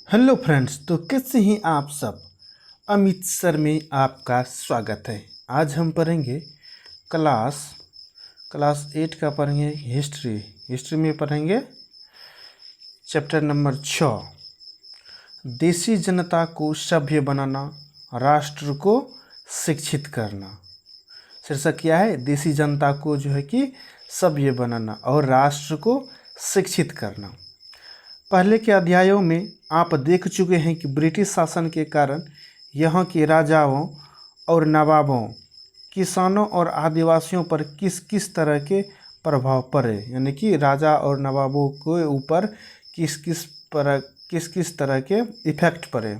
Hello friends, तो कैसे हैं आप सब। अमित सर में आपका स्वागत है। आज हम पढ़ेंगे क्लास क्लास 8 का पढ़ेंगे हिस्ट्री में पढ़ेंगे चैप्टर नंबर 6, देसी जनता को सभ्य बनाना, राष्ट्र को शिक्षित करना। शीर्षक क्या है? देसी जनता को जो है कि सभ्य बनाना और राष्ट्र को शिक्षित करना। पहले के अध्यायों में आप देख चुके हैं कि ब्रिटिश शासन के कारण यहाँ के राजाओं और नवाबों, किसानों और आदिवासियों पर किस किस तरह के प्रभाव पड़े, यानी कि राजा और नवाबों के ऊपर किस किस तरह के इफेक्ट पड़े।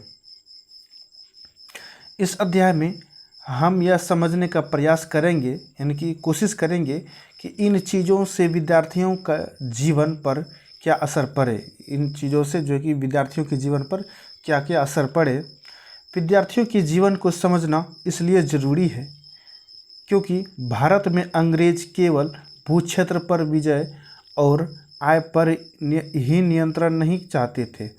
इस अध्याय में हम यह समझने का प्रयास करेंगे, यानी कि कोशिश करेंगे कि इन चीज़ों से विद्यार्थियों का जीवन पर क्या असर पड़े, इन चीज़ों से जो है कि विद्यार्थियों के जीवन पर क्या क्या असर पड़े। विद्यार्थियों के जीवन को समझना इसलिए ज़रूरी है क्योंकि भारत में अंग्रेज केवल भूक्षेत्र पर विजय और आय पर ही नियंत्रण नहीं चाहते थे,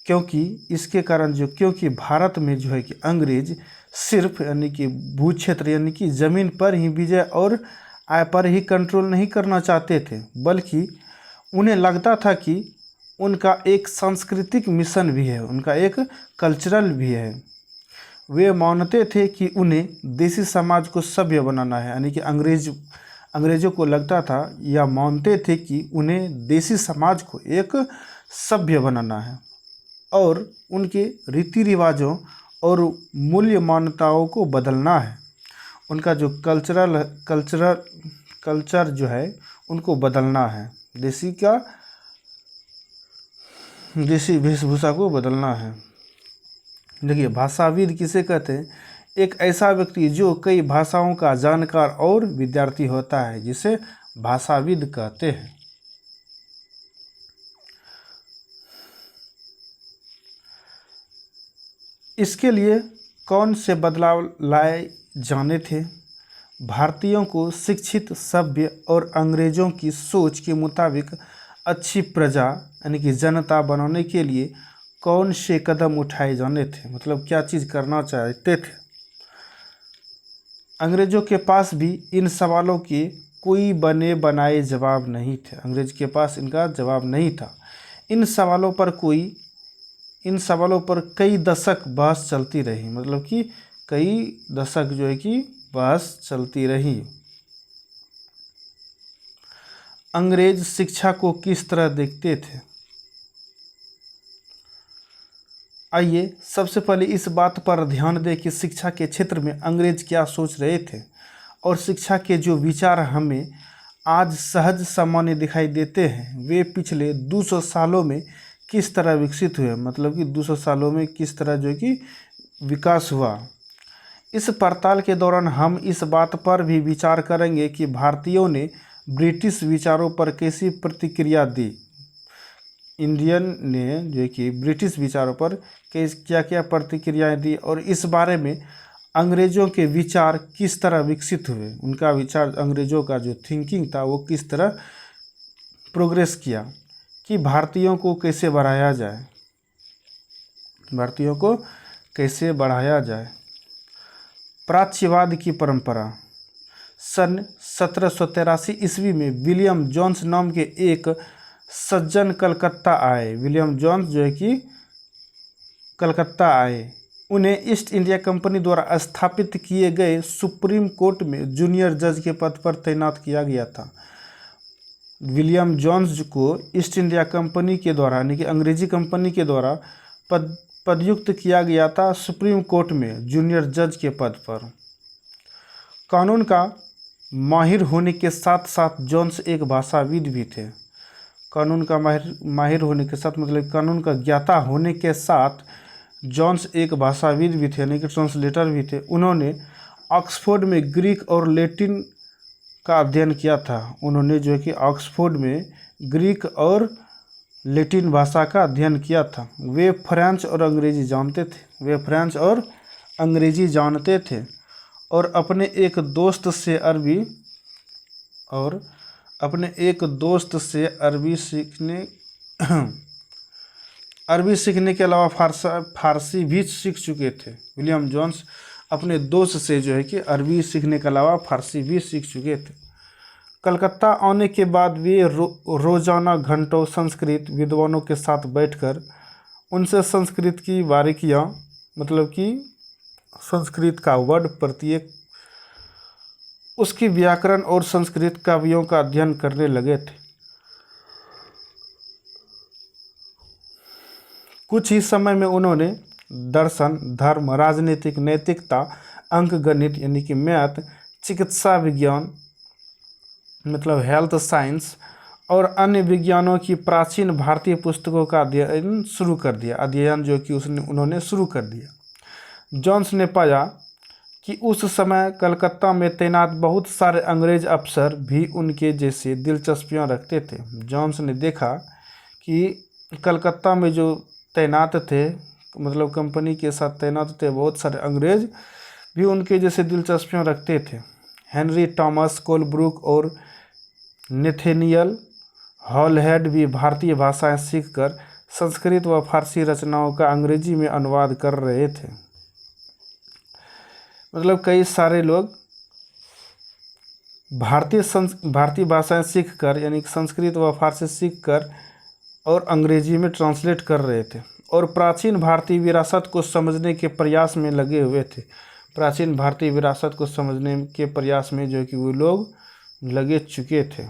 क्योंकि भारत में जो है कि अंग्रेज सिर्फ यानी कि भूक्षेत्र यानी कि ज़मीन पर ही विजय और आय पर ही कंट्रोल नहीं करना चाहते थे, बल्कि उन्हें लगता था कि उनका एक सांस्कृतिक मिशन भी है, उनका एक कल्चरल भी है। वे मानते थे कि उन्हें देसी समाज को सभ्य बनाना है, यानी कि अंग्रेज़ों को लगता था या मानते थे कि उन्हें देसी समाज को एक सभ्य बनाना है और उनके रीति रिवाजों और मूल्य मान्यताओं को बदलना है। उनका जो कल्चर जो है उनको बदलना है, देसी वेशभूषा को बदलना है। देखिए, भाषाविद किसे कहते हैं? एक ऐसा व्यक्ति जो कई भाषाओं का जानकार और विद्यार्थी होता है, जिसे भाषाविद कहते हैं। इसके लिए कौन से बदलाव लाए जाने थे? भारतीयों को शिक्षित, सभ्य और अंग्रेज़ों की सोच के मुताबिक अच्छी प्रजा यानी कि जनता बनाने के लिए कौन से कदम उठाए जाने थे, मतलब क्या चीज़ करना चाहते थे। अंग्रेज़ों के पास भी इन सवालों के कोई बने बनाए जवाब नहीं थे। अंग्रेज के पास इनका जवाब नहीं था। इन सवालों पर कई दशक बहस चलती रही, मतलब कि कई दशक जो है कि बहस चलती रही। अंग्रेज शिक्षा को किस तरह देखते थे? आइए सबसे पहले इस बात पर ध्यान दें कि शिक्षा के क्षेत्र में अंग्रेज क्या सोच रहे थे और शिक्षा के जो विचार हमें आज सहज सामान्य दिखाई देते हैं, वे पिछले 200 सालों में किस तरह विकसित हुए, मतलब कि 200 सालों में किस तरह जो कि विकास हुआ। इस पड़ताल के दौरान हम इस बात पर भी विचार करेंगे कि भारतीयों ने ब्रिटिश विचारों पर कैसी प्रतिक्रिया दी। इंडियन ने जो कि ब्रिटिश विचारों पर क्या क्या प्रतिक्रियाएं दी और इस बारे में अंग्रेज़ों के विचार किस तरह विकसित हुए, उनका विचार, अंग्रेज़ों का जो थिंकिंग था वो किस तरह प्रोग्रेस किया कि भारतीयों को कैसे बढ़ाया जाए। प्राच्यवाद की परंपरा। सन 1783 ईस्वी में विलियम जोन्स नाम के एक सज्जन कलकत्ता आए। विलियम जोन्स जो है कि कलकत्ता आए। उन्हें ईस्ट इंडिया कंपनी द्वारा स्थापित किए गए सुप्रीम कोर्ट में जूनियर जज के पद पर तैनात किया गया था। विलियम जोन्स को ईस्ट इंडिया कंपनी के द्वारा यानी कि अंग्रेजी कंपनी के द्वारा पदयुक्त किया गया था सुप्रीम कोर्ट में जूनियर जज के पद पर। कानून का माहिर होने के साथ साथ जोन्स एक भाषाविद भी थे। कानून का माहिर होने के साथ मतलब कानून का ज्ञाता होने के साथ जोन्स एक भाषाविद भी थे, यानी कि ट्रांसलेटर भी थे। उन्होंने ऑक्सफोर्ड में ग्रीक और लैटिन का अध्ययन किया था। उन्होंने जो है कि ऑक्सफोर्ड में ग्रीक और लैटिन भाषा का अध्ययन किया था। वे फ्रेंच और अंग्रेजी जानते थे और अपने एक दोस्त से अरबी सीखने अरबी सीखने के अलावा फारसी भी सीख चुके थे। विलियम जोन्स अपने दोस्त से जो है कि अरबी सीखने के अलावा फारसी भी सीख चुके थे। कलकत्ता आने के बाद वे रोजाना घंटों संस्कृत विद्वानों के साथ बैठकर उनसे संस्कृत की बारीकियां, मतलब कि संस्कृत का वर्ड प्रत्येक, उसकी व्याकरण और संस्कृत काव्यों का अध्ययन करने लगे थे। कुछ ही समय में उन्होंने दर्शन, धर्म, राजनीतिक, नैतिकता, अंक गणित यानी कि मैथ, चिकित्सा विज्ञान मतलब हेल्थ साइंस और अन्य विज्ञानों की प्राचीन भारतीय पुस्तकों का अध्ययन शुरू कर दिया। अध्ययन जो कि उन्होंने शुरू कर दिया। जोन्स ने पाया कि उस समय कलकत्ता में तैनात बहुत सारे अंग्रेज अफसर भी उनके जैसे दिलचस्पियां रखते थे। जोन्स ने देखा कि कलकत्ता में जो तैनात थे, मतलब कंपनी के साथ तैनात थे बहुत सारे अंग्रेज भी उनके जैसे दिलचस्पियां रखते थे। हेनरी थॉमस कोलब्रुक और नेथेनियल हॉलहेड भी भारतीय भाषाएं सीखकर संस्कृत व फारसी रचनाओं का अंग्रेजी में अनुवाद कर रहे थे। मतलब कई सारे लोग भारतीय भाषाएं सीखकर यानी संस्कृत व फारसी सीखकर और अंग्रेजी में ट्रांसलेट कर रहे थे और प्राचीन भारतीय विरासत को समझने के प्रयास में लगे हुए थे। प्राचीन भारतीय विरासत को समझने के प्रयास में जो कि वो लोग लगे चुके थे।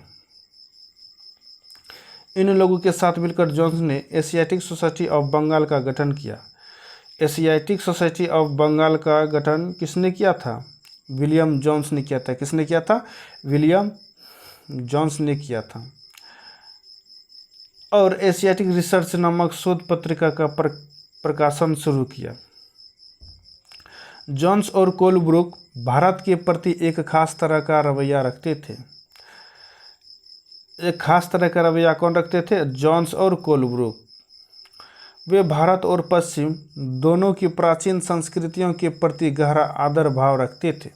इन लोगों के साथ मिलकर जोन्स ने एशियाटिक सोसाइटी ऑफ बंगाल का गठन किया। एशियाटिक सोसाइटी ऑफ बंगाल का गठन किसने किया था? विलियम जोन्स ने किया था। किसने किया था? विलियम जोन्स ने किया था। और एशियाटिक रिसर्च नामक शोध पत्रिका का प्रकाशन शुरू किया। जोन्स और कोलब्रुक भारत के प्रति एक खास तरह का रवैया रखते थे। एक खास तरह का रवैया कौन रखते थे? जोन्स और कोलब्रुक। वे भारत और पश्चिम दोनों की प्राचीन संस्कृतियों के प्रति गहरा आदर भाव रखते थे।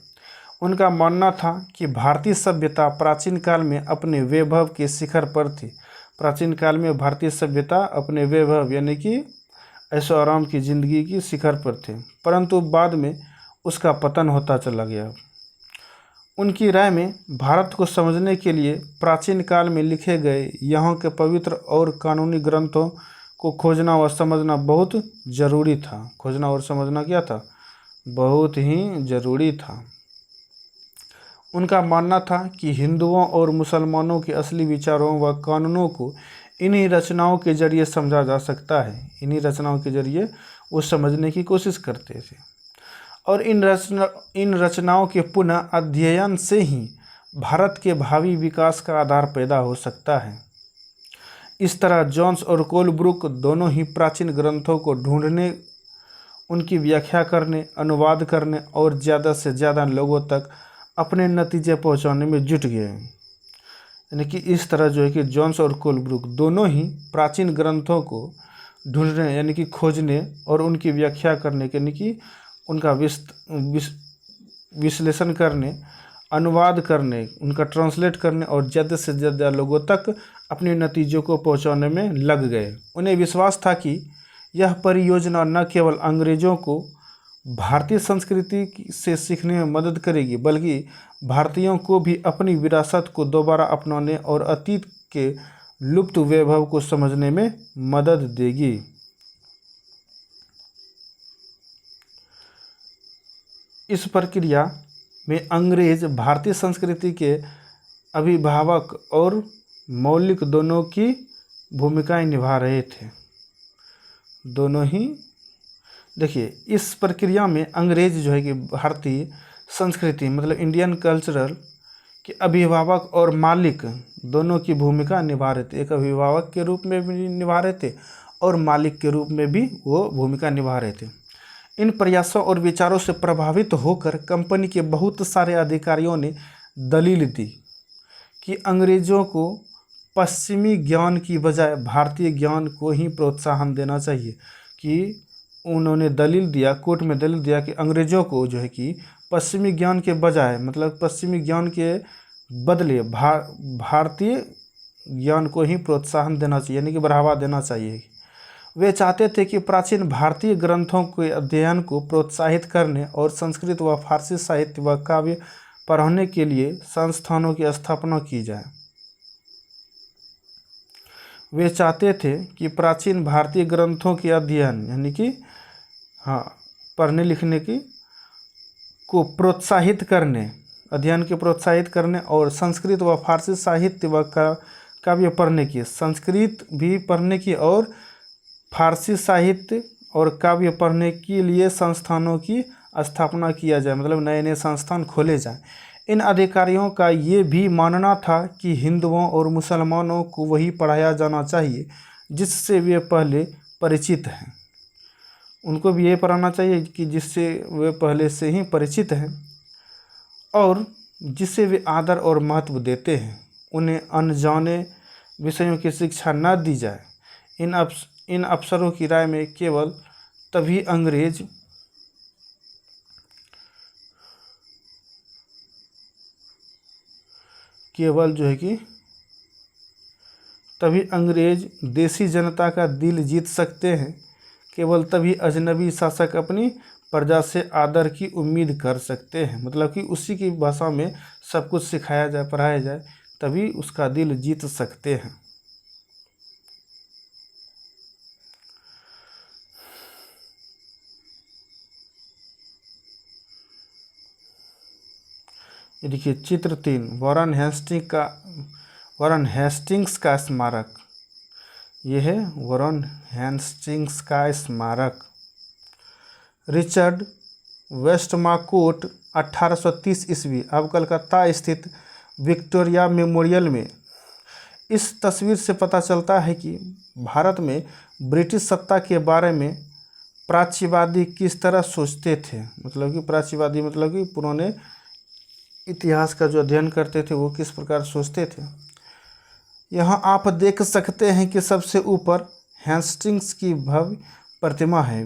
उनका मानना था कि भारतीय सभ्यता प्राचीन काल में अपने वैभव के शिखर पर थी। प्राचीन काल में भारतीय सभ्यता अपने वैभव यानी कि ऐशो आराम की जिंदगी की शिखर पर थे, परंतु बाद में उसका पतन होता चला गया। उनकी राय में भारत को समझने के लिए प्राचीन काल में लिखे गए यहाँ के पवित्र और कानूनी ग्रंथों को खोजना और समझना बहुत जरूरी था। खोजना और समझना क्या था? बहुत ही जरूरी था। उनका मानना था कि हिंदुओं और मुसलमानों के असली विचारों व कानूनों को इन्हीं रचनाओं के जरिए समझा जा सकता है। इन्हीं रचनाओं के जरिए वो समझने की कोशिश करते थे और इन रचनाओं के पुनः अध्ययन से ही भारत के भावी विकास का आधार पैदा हो सकता है। इस तरह जोन्स और कोलब्रुक दोनों ही प्राचीन ग्रंथों को ढूंढने, उनकी व्याख्या करने, अनुवाद करने और ज़्यादा से ज़्यादा लोगों तक अपने नतीजे पहुंचाने में जुट गए। यानी कि इस तरह जो है कि जोन्स और कोलब्रुक दोनों ही प्राचीन ग्रंथों को ढूंढने यानी कि खोजने और उनकी व्याख्या करने यानी कि उनका विश्लेषण करने, अनुवाद करने, उनका ट्रांसलेट करने और ज़्यादा से ज़्यादा लोगों तक अपने नतीजों को पहुंचाने में लग गए। उन्हें विश्वास था कि यह परियोजना न केवल अंग्रेज़ों को भारतीय संस्कृति से सीखने में मदद करेगी, बल्कि भारतीयों को भी अपनी विरासत को दोबारा अपनाने और अतीत के लुप्त वैभव को समझने में मदद देगी। इस प्रक्रिया में अंग्रेज भारतीय संस्कृति के अभिभावक और मौलिक दोनों की भूमिकाएं निभा रहे थे। दोनों ही देखिए, इस प्रक्रिया में अंग्रेज जो है कि भारतीय संस्कृति मतलब इंडियन कल्चरल के अभिभावक और मालिक दोनों की भूमिका निभा रहे थे। एक अभिभावक के रूप में भी निभा रहे थे और मालिक के रूप में भी वो भूमिका निभा रहे थे। इन प्रयासों और विचारों से प्रभावित होकर कंपनी के बहुत सारे अधिकारियों ने दलील दी कि अंग्रेज़ों को पश्चिमी ज्ञान की बजाय भारतीय ज्ञान को ही प्रोत्साहन देना चाहिए। कि उन्होंने दलील दिया, कोर्ट में दलील दिया कि अंग्रेज़ों को जो है कि पश्चिमी ज्ञान के बजाय मतलब पश्चिमी ज्ञान के बदले भारतीय ज्ञान को ही प्रोत्साहन देना चाहिए, यानी कि बढ़ावा देना चाहिए। वे चाहते थे कि प्राचीन भारतीय ग्रंथों के अध्ययन को प्रोत्साहित करने और संस्कृत व फारसी साहित्य व काव्य पढ़ाने के लिए संस्थानों की स्थापना की जाए। वे चाहते थे कि प्राचीन भारतीय ग्रंथों के अध्ययन यानी कि पढ़ने लिखने की को प्रोत्साहित करने, अध्ययन के प्रोत्साहित करने और संस्कृत व फारसी साहित्य व काव्य पढ़ने की, संस्कृत भी पढ़ने की और फारसी साहित्य और काव्य पढ़ने के लिए संस्थानों की स्थापना किया जाए, मतलब नए नए संस्थान खोले जाएं। इन अधिकारियों का ये भी मानना था कि हिंदुओं और मुसलमानों को वही पढ़ाया जाना चाहिए जिससे वे पहले परिचित हैं। उनको भी ये पढ़ाना चाहिए कि जिससे वे पहले से ही परिचित हैं और जिससे वे आदर और महत्व देते हैं। उन्हें अनजाने विषयों की शिक्षा न दी जाए। इन अफसरों की राय में केवल तभी अंग्रेज देसी जनता का दिल जीत सकते हैं, केवल तभी अजनबी शासक अपनी प्रजा से आदर की उम्मीद कर सकते हैं। मतलब कि उसी की भाषा में सब कुछ सिखाया जाए, पढ़ाया जाए, तभी उसका दिल जीत सकते हैं। ये देखिए चित्र 3, वॉरेन हेस्टिंग्स का स्मारक। यह है वॉरेन हेस्टिंग्स का स्मारक। रिचर्ड वेस्टमाकोट 1830 ईस्वी, अब कलकत्ता स्थित विक्टोरिया मेमोरियल में। इस तस्वीर से पता चलता है कि भारत में ब्रिटिश सत्ता के बारे में प्राच्यवादी किस तरह सोचते थे। मतलब कि प्राच्यवादी मतलब कि पुराने इतिहास का जो अध्ययन करते थे वो किस प्रकार सोचते थे। यहाँ आप देख सकते हैं कि सबसे ऊपर हेस्टिंग्स की भव्य प्रतिमा है।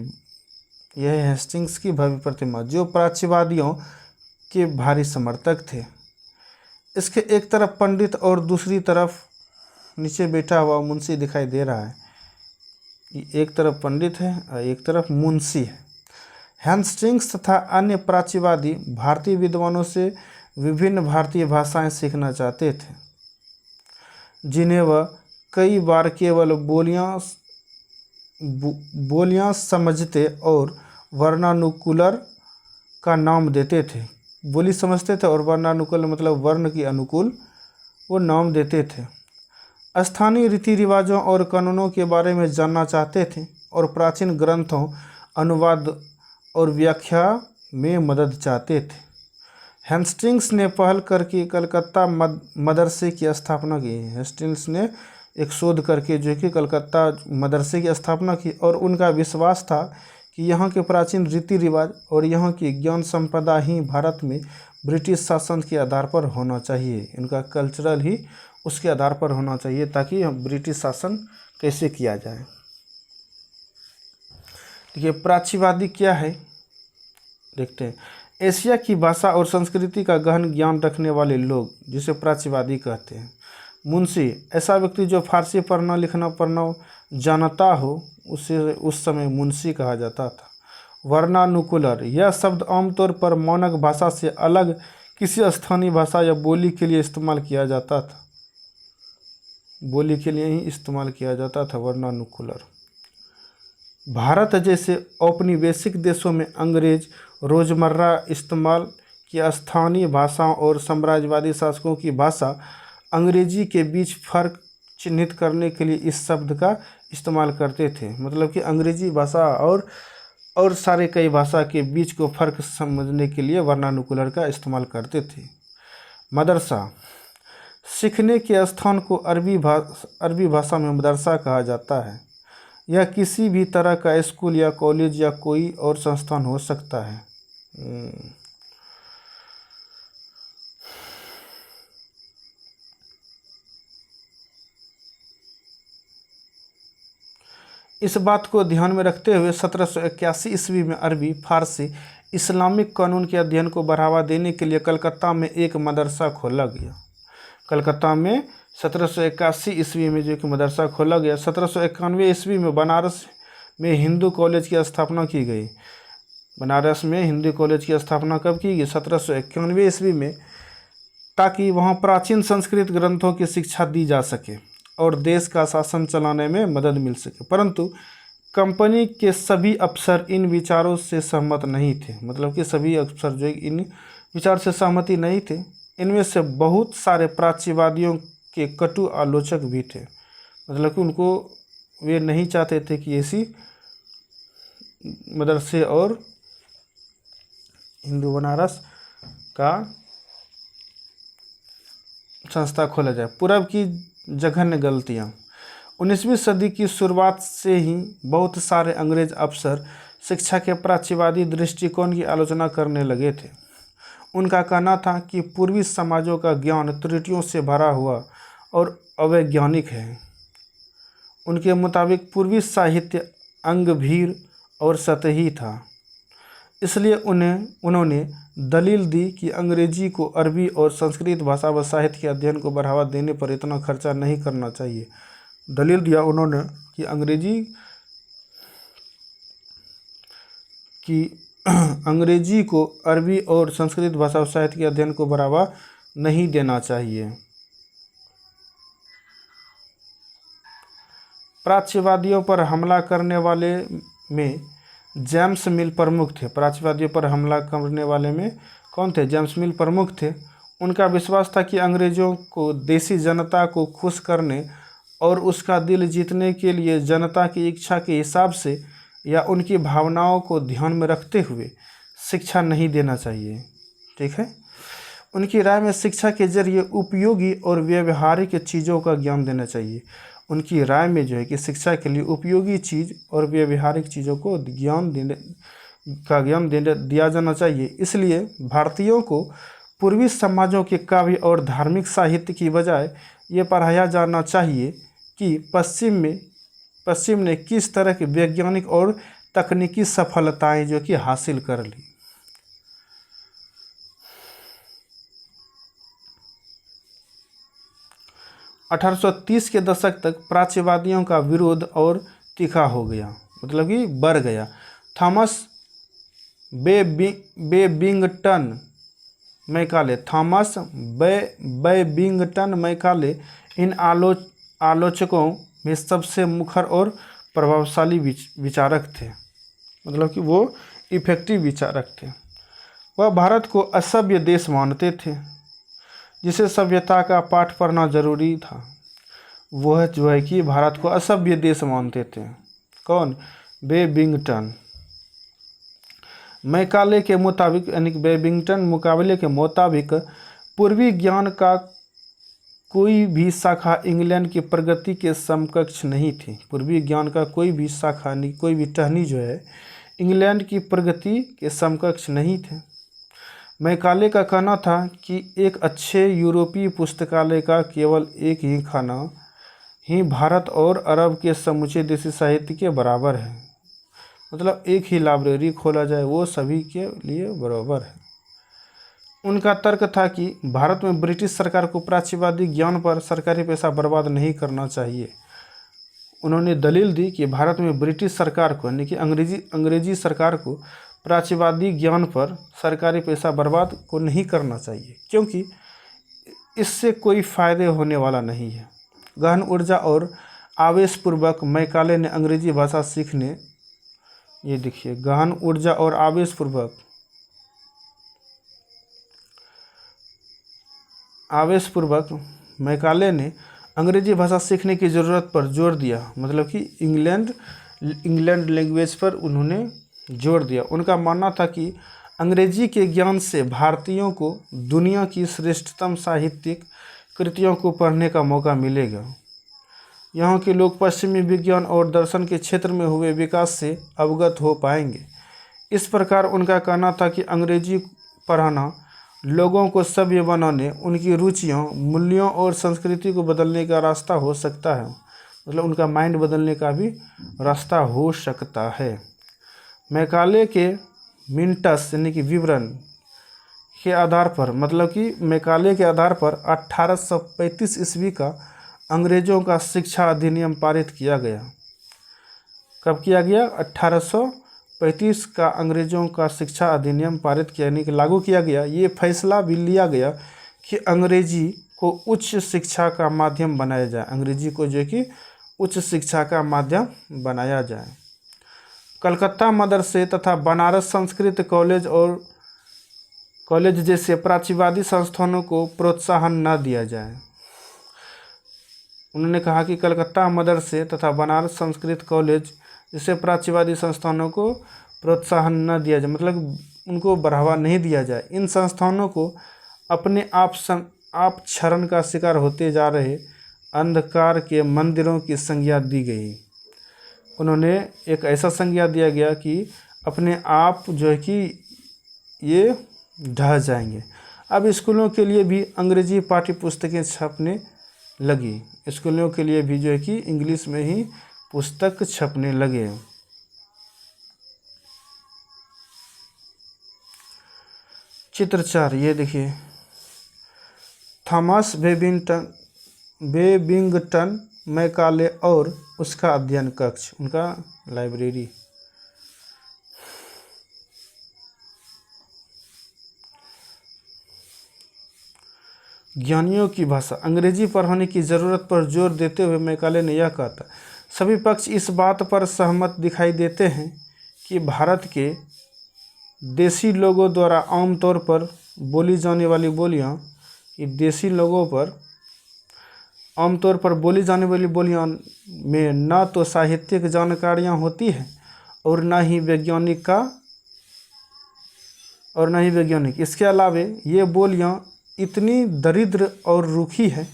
यह हेस्टिंग्स की भव्य प्रतिमा जो प्राच्यवादियों के भारी समर्थक थे। इसके एक तरफ पंडित और दूसरी तरफ नीचे बैठा हुआ मुंशी दिखाई दे रहा है। एक तरफ पंडित है और एक तरफ मुंशी है। हेस्टिंग्स तथा अन्य प्राच्यवादी भारतीय विद्वानों से विभिन्न भारतीय भाषाएं सीखना चाहते थे, जिन्हें वह कई बार केवल बोलियां समझते और वर्णानुकूलर का नाम देते थे। बोली समझते थे और वर्णानुकूल मतलब वर्ण की अनुकूल वो नाम देते थे। स्थानीय रीति रिवाजों और कानूनों के बारे में जानना चाहते थे और प्राचीन ग्रंथों, अनुवाद और व्याख्या में मदद चाहते थे। हेस्टिंग्स ने पहल करके कलकत्ता मदरसे की स्थापना की। हेस्टिंग्स ने एक शोध करके जो कि कलकत्ता मदरसे की स्थापना की और उनका विश्वास था कि यहाँ के प्राचीन रीति रिवाज और यहाँ की ज्ञान संपदा ही भारत में ब्रिटिश शासन के आधार पर होना चाहिए। इनका कल्चरल ही उसके आधार पर होना चाहिए ताकि ब्रिटिश शासन कैसे किया जाए। देखिए प्राच्यवादी क्या है देखते हैं। एशिया की भाषा और संस्कृति का गहन ज्ञान रखने वाले लोग जिसे प्राच्यवादी कहते हैं। मुंशी, ऐसा व्यक्ति जो फारसी पढ़ना लिखना जानता हो उसे उस समय मुंशी कहा जाता था। वर्णानुकूलर, यह शब्द आमतौर पर मानक भाषा से अलग किसी स्थानीय भाषा या बोली के लिए इस्तेमाल किया जाता था। बोली के लिए ही इस्तेमाल किया जाता था वर्णानुकूलर। भारत जैसे औपनिवेशिक देशों में अंग्रेज रोजमर्रा इस्तेमाल की स्थानीय भाषाओं और साम्राज्यवादी शासकों की भाषा अंग्रेजी के बीच फर्क चिन्हित करने के लिए इस शब्द का इस्तेमाल करते थे। मतलब कि अंग्रेजी भाषा और सारे कई भाषा के बीच को फर्क समझने के लिए वर्णानुकूलर का इस्तेमाल करते थे। मदरसा, सीखने के स्थान को अरबी भाषा में मदरसा कहा जाता है। यह किसी भी तरह का स्कूल या कॉलेज या कोई और संस्थान हो सकता है। इस बात को ध्यान में रखते हुए 1781 ईस्वी में अरबी, फारसी, इस्लामिक कानून के अध्ययन को बढ़ावा देने के लिए कलकत्ता में एक मदरसा खोला गया। कलकत्ता में 1781 ईस्वी में जो कि मदरसा खोला गया। 1791 ईस्वी में बनारस में हिंदू कॉलेज की स्थापना की गई। बनारस में हिंदू कॉलेज की स्थापना कब की गई? 1791 ईस्वी में, ताकि वहाँ प्राचीन संस्कृत ग्रंथों की शिक्षा दी जा सके और देश का शासन चलाने में मदद मिल सके। परंतु कंपनी के सभी अफसर इन विचारों से सहमत नहीं थे। मतलब कि सभी अफसर जो इन विचार से सहमति नहीं थे। इनमें से बहुत सारे प्राच्यवादियों के कटु आलोचक भी थे। मतलब कि उनको वे नहीं चाहते थे कि ऐसी मदरसे और हिंदू बनारस का संस्था खोला जाए। पूर्व की जघन्य गलतियाँ। 19वीं सदी की शुरुआत से ही बहुत सारे अंग्रेज अफसर शिक्षा के प्राच्यवादी दृष्टिकोण की आलोचना करने लगे थे। उनका कहना था कि पूर्वी समाजों का ज्ञान त्रुटियों से भरा हुआ और अवैज्ञानिक है। उनके मुताबिक पूर्वी साहित्य अंगभीर और सतही था। इसलिए उन्होंने दलील दी कि अंग्रेजी को अरबी और संस्कृत भाषा व साहित्य के अध्ययन को बढ़ावा देने पर इतना खर्चा नहीं करना चाहिए। दलील दिया उन्होंने कि अंग्रेजी को अरबी और संस्कृत भाषा और साहित्य के अध्ययन को बढ़ावा नहीं देना चाहिए। प्राच्यवादियों पर हमला करने वाले में जेम्स मिल प्रमुख थे। प्राच्यवादियों पर हमला करने वाले में कौन थे? जेम्स मिल प्रमुख थे। उनका विश्वास था कि अंग्रेजों को देसी जनता को खुश करने और उसका दिल जीतने के लिए जनता की इच्छा के हिसाब से या उनकी भावनाओं को ध्यान में रखते हुए शिक्षा नहीं देना चाहिए। ठीक है। उनकी राय में शिक्षा के जरिए उपयोगी और व्यवहारिक चीज़ों का ज्ञान देना चाहिए। उनकी राय में जो है कि शिक्षा के लिए उपयोगी चीज़ और व्यवहारिक चीज़ों को ज्ञान दिया जाना चाहिए। इसलिए भारतीयों को पूर्वी समाजों के काव्य और धार्मिक साहित्य की बजाय ये पढ़ाया जाना चाहिए कि पश्चिम ने किस तरह की वैज्ञानिक और तकनीकी सफलताएं जो कि हासिल कर ली। अठारह के दशक तक प्राच्यवादियों का विरोध और तीखा हो गया, मतलब कि बढ़ गया। थॉमस बेबिंगटन मैकाले इन आलोचकों में सबसे मुखर और प्रभावशाली विचारक थे। मतलब कि वो इफेक्टिव विचारक थे। वह भारत को असभ्य देश मानते थे जिसे सभ्यता का पाठ पढ़ना जरूरी था। वह जो है कि भारत को असभ्य देश मानते थे। कौन? बेबिंगटन। मैकाले के मुताबिक, यानी कि बेबिंगटन मुकाबले के मुताबिक पूर्वी ज्ञान का कोई भी शाखा इंग्लैंड की प्रगति के समकक्ष नहीं थी। पूर्वी ज्ञान का कोई भी शाखा नहीं, कोई भी टहनी जो है इंग्लैंड की प्रगति के समकक्ष नहीं थे। मैकाले का कहना था कि एक अच्छे यूरोपीय पुस्तकालय का केवल एक ही खाना ही भारत और अरब के समूचे देसी साहित्य के बराबर है। मतलब एक ही लाइब्रेरी खोला जाए वो सभी के लिए बराबर है। उनका तर्क था कि भारत में ब्रिटिश सरकार को प्राच्यवादी ज्ञान पर सरकारी पैसा बर्बाद नहीं करना चाहिए। उन्होंने दलील दी कि भारत में ब्रिटिश सरकार को, यानी कि अंग्रेजी सरकार को प्राच्यवादी ज्ञान पर सरकारी पैसा बर्बाद को नहीं करना चाहिए, क्योंकि इससे कोई फ़ायदे होने वाला नहीं है। गहन ऊर्जा और आवेशपूर्वक मैकाले ने अंग्रेजी भाषा सीखने, ये देखिए, गहन ऊर्जा और आवेशपूर्वक मैकाले ने अंग्रेजी भाषा सीखने की ज़रूरत पर जोर दिया। मतलब कि इंग्लैंड लैंग्वेज पर उन्होंने जोर दिया। उनका मानना था कि अंग्रेजी के ज्ञान से भारतीयों को दुनिया की श्रेष्ठतम साहित्यिक कृतियों को पढ़ने का मौका मिलेगा। यहाँ के लोग पश्चिमी विज्ञान और दर्शन के क्षेत्र में हुए विकास से अवगत हो पाएंगे। इस प्रकार उनका कहना था कि अंग्रेजी पढ़ाना लोगों को सभ्य बनाने, उनकी रुचियों, मूल्यों और संस्कृति को बदलने का रास्ता हो सकता है। मतलब उनका माइंड बदलने का भी रास्ता हो सकता है। मैकाले के मिंटस, यानी कि विवरण के आधार पर, मतलब कि मैकाले के आधार पर 1835 ईस्वी का अंग्रेजों का शिक्षा अधिनियम पारित किया गया। कब किया गया? 1835 का अंग्रेजों का शिक्षा अधिनियम पारित किया, यानी कि लागू किया गया। ये फैसला भी लिया गया कि अंग्रेजी को उच्च शिक्षा का माध्यम बनाया जाए, अंग्रेजी को जो कि उच्च शिक्षा का माध्यम बनाया जाए। कलकत्ता मदरसे तथा बनारस संस्कृत कॉलेज जैसे प्राच्यवादी संस्थानों को प्रोत्साहन न दिया जाए। उन्होंने कहा कि कलकत्ता मदरसे तथा बनारस संस्कृत कॉलेज जैसे प्राच्यवादी संस्थानों को प्रोत्साहन न दिया जाए, मतलब उनको बढ़ावा नहीं दिया जाए। इन संस्थानों को अपने आप क्षरण का शिकार होते जा रहे अंधकार के मंदिरों की संज्ञा दी गई। उन्होंने एक ऐसा संज्ञा दिया गया कि अपने आप जो है कि ये ढह जाएंगे। अब स्कूलों के लिए भी अंग्रेजी पाठ्य पुस्तकें छपने लगी, स्कूलों के लिए भी जो है कि इंग्लिश में ही पुस्तक छपने लगे। चित्र 4 ये देखिए, थॉमस बेबिंगटन मैकाले और उसका अध्ययन कक्ष, उनका लाइब्रेरी। ज्ञानियों की भाषा, अंग्रेजी पढ़ाने की ज़रूरत पर जोर देते हुए मैकाले ने यह कहा था, सभी पक्ष इस बात पर सहमत दिखाई देते हैं कि भारत के देसी लोगों द्वारा आमतौर पर बोली जाने वाली बोलियां, कि देसी लोगों पर आमतौर पर बोली जाने वाली बोलियां में न तो साहित्यिक जानकारियां होती हैं और न ही वैज्ञानिक। इसके अलावा ये बोलियां इतनी दरिद्र और रूखी है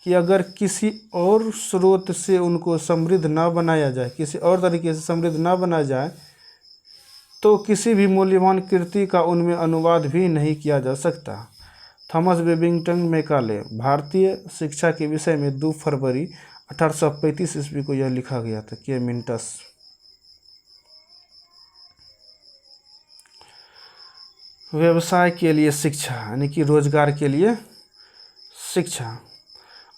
कि अगर किसी और स्रोत से उनको समृद्ध न बनाया जाए, किसी और तरीके से समृद्ध न बनाया जाए, तो किसी भी मूल्यवान कृति का उनमें अनुवाद भी नहीं किया जा सकता। थॉमस बेबिंगटन मैकाले, भारतीय शिक्षा के विषय में 2 फरवरी 1835 ईस्वी को यह लिखा गया था। के मिंटस। व्यवसाय के लिए शिक्षा, यानी कि रोजगार के लिए शिक्षा।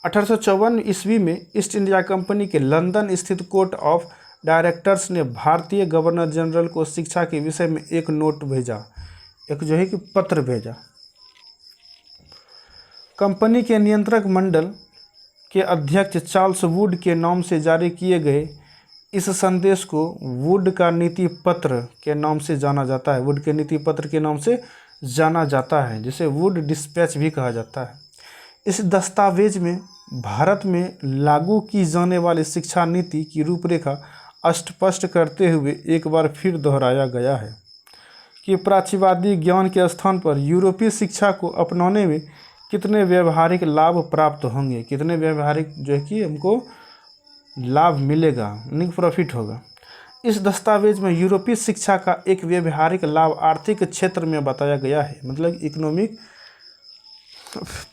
1854 ईस्वी में ईस्ट इंडिया कंपनी के लंदन स्थित कोर्ट ऑफ डायरेक्टर्स ने भारतीय गवर्नर जनरल को शिक्षा के विषय में एक नोट भेजा, एक जो है कि पत्र भेजा। कंपनी के नियंत्रक मंडल के अध्यक्ष चार्ल्स वुड के नाम से जारी किए गए इस संदेश को वुड का नीति पत्र के नाम से जाना जाता है, वुड के नीति पत्र के नाम से जाना जाता है, जिसे वुड डिस्पैच भी कहा जाता है। इस दस्तावेज में भारत में लागू की जाने वाली शिक्षा नीति की रूपरेखा स्पष्ट करते हुए एक बार फिर दोहराया गया है कि प्राच्यवादी ज्ञान के स्थान पर यूरोपीय शिक्षा को अपनाने में कितने व्यवहारिक लाभ प्राप्त होंगे, कितने व्यवहारिक जो है कि हमको लाभ मिलेगा, यानी प्रॉफिट होगा। इस दस्तावेज में यूरोपीय शिक्षा का एक व्यवहारिक लाभ आर्थिक क्षेत्र में बताया गया है, मतलब इकोनॉमिक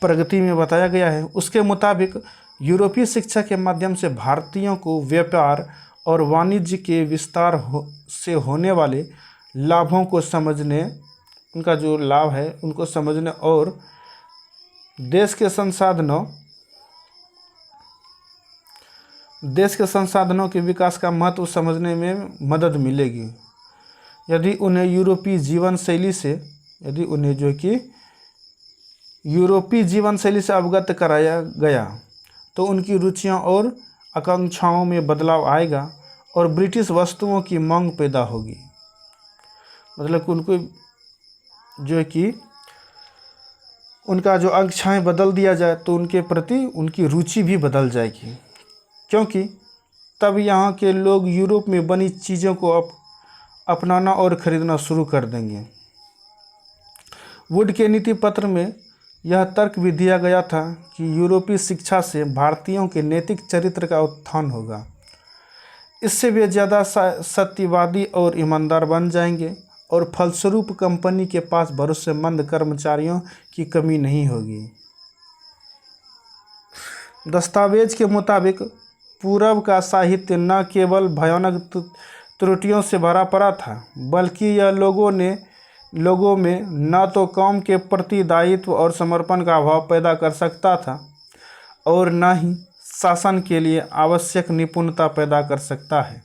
प्रगति में बताया गया है। उसके मुताबिक यूरोपीय शिक्षा के माध्यम से भारतीयों को व्यापार और वाणिज्य के विस्तार से होने वाले लाभों को समझने, उनका जो लाभ है उनको समझने और देश के संसाधनों के विकास का महत्व समझने में मदद मिलेगी। यदि उन्हें यूरोपीय जीवन शैली से अवगत कराया गया तो उनकी रुचियां और आकांक्षाओं में बदलाव आएगा और ब्रिटिश वस्तुओं की मांग पैदा होगी। मतलब कि उनको जो है कि उनका जो आकांक्षाएं बदल दिया जाए तो उनके प्रति उनकी रुचि भी बदल जाएगी, क्योंकि तब यहाँ के लोग यूरोप में बनी चीज़ों को अपनाना और ख़रीदना शुरू कर देंगे। वुड के नीति पत्र में यह तर्क भी दिया गया था कि यूरोपीय शिक्षा से भारतीयों के नैतिक चरित्र का उत्थान होगा। इससे वे ज़्यादा सत्यवादी और ईमानदार बन जाएंगे और फलस्वरूप कंपनी के पास भरोसेमंद कर्मचारियों की कमी नहीं होगी। दस्तावेज के मुताबिक पूरब का साहित्य न केवल भयानक त्रुटियों से भरा पड़ा था, बल्कि यह लोगों में न तो काम के प्रति दायित्व और समर्पण का भाव पैदा कर सकता था और न ही शासन के लिए आवश्यक निपुणता पैदा कर सकता है।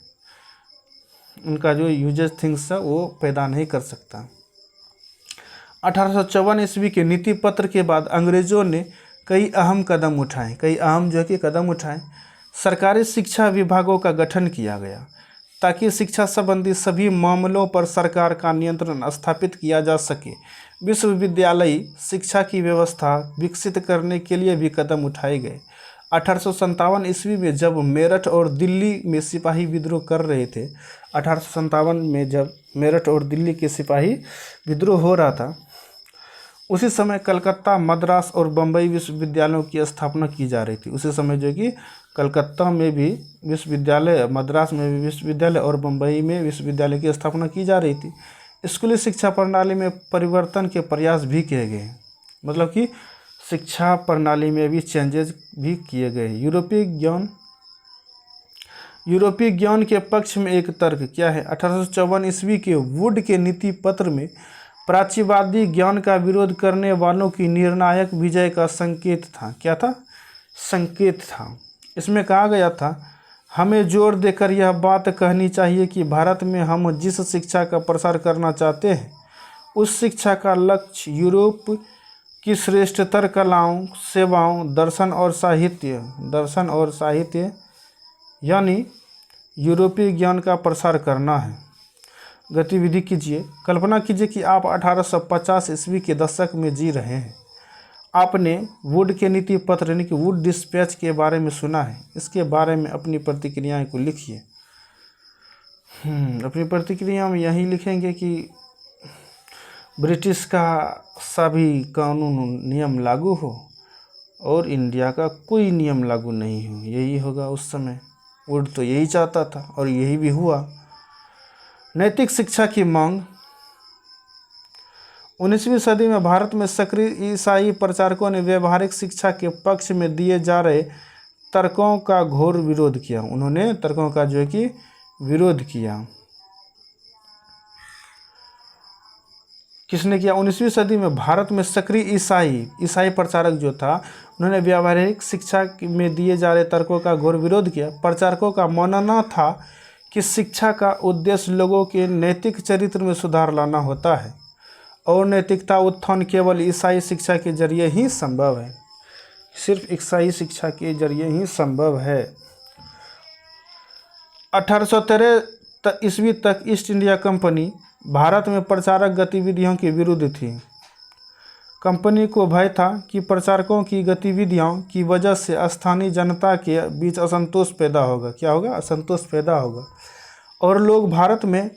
उनका जो यूजेस थिंग्स है वो पैदा नहीं कर सकता। 1854 ईस्वी के नीति पत्र के बाद अंग्रेजों ने कई अहम कदम उठाए, कदम उठाए। सरकारी शिक्षा विभागों का गठन किया गया ताकि शिक्षा संबंधी सभी मामलों पर सरकार का नियंत्रण स्थापित किया जा सके। विश्वविद्यालयी शिक्षा की व्यवस्था विकसित करने के लिए भी कदम उठाए गए। 1857 ईस्वी में जब मेरठ और दिल्ली में सिपाही विद्रोह कर रहे थे, 1857 में जब मेरठ और दिल्ली के सिपाही विद्रोह हो रहा था, उसी समय कलकत्ता, मद्रास और बम्बई विश्वविद्यालयों की स्थापना की जा रही थी। उसी समय जो कि कलकत्ता में भी विश्वविद्यालय, मद्रास में भी विश्वविद्यालय और बम्बई में विश्वविद्यालय की स्थापना की जा रही थी। स्कूली शिक्षा प्रणाली में परिवर्तन के प्रयास भी किए गए, मतलब कि शिक्षा प्रणाली में भी चेंजेस भी किए गए। यूरोपीय ज्ञान के पक्ष में एक तर्क क्या है? 1854 ईस्वी के वुड के नीति पत्र में प्राच्यवादी ज्ञान का विरोध करने वालों की निर्णायक विजय का संकेत था। क्या था? संकेत था। इसमें कहा गया था, हमें जोर देकर यह बात कहनी चाहिए कि भारत में हम जिस शिक्षा का प्रसार करना चाहते हैं उस शिक्षा का लक्ष्य यूरोप की श्रेष्ठतर कलाओं, सेवाओं, दर्शन और साहित्य यानी यूरोपीय ज्ञान का प्रसार करना है। गतिविधि कीजिए। कल्पना कीजिए कि आप 1850 ईस्वी के दशक में जी रहे हैं। आपने वुड के नीति पत्र यानी कि वुड डिस्पैच के बारे में सुना है। इसके बारे में अपनी प्रतिक्रियाएं को लिखिए। अपनी प्रतिक्रिया में यही लिखेंगे कि ब्रिटिश का सभी कानून नियम लागू हो और इंडिया का कोई नियम लागू नहीं हो। यही होगा उस समय। वुड तो यही चाहता था और यही भी हुआ। नैतिक शिक्षा की मांग। 19वीं सदी में भारत में सक्रिय ईसाई प्रचारकों ने व्यवहारिक शिक्षा के पक्ष में दिए जा रहे तर्कों का घोर विरोध किया। उन्होंने तर्कों का जो है कि विरोध किया। किसने किया? 19वीं सदी में भारत में सक्रिय ईसाई प्रचारक जो था, उन्होंने व्यवहारिक शिक्षा में दिए जा रहे तर्कों का घोर विरोध किया। प्रचारकों का मानना था कि शिक्षा का उद्देश्य लोगों के नैतिक चरित्र में सुधार लाना होता है और नैतिकता उत्थान केवल ईसाई शिक्षा के जरिए ही संभव है। सिर्फ ईसाई शिक्षा के जरिए ही संभव है। 1813 ईस्वी तक ईस्ट इंडिया कंपनी भारत में प्रचारक गतिविधियों के विरुद्ध थी। कंपनी को भय था कि प्रचारकों की गतिविधियों की वजह से स्थानीय जनता के बीच असंतोष पैदा होगा। क्या होगा? असंतोष पैदा होगा और लोग भारत में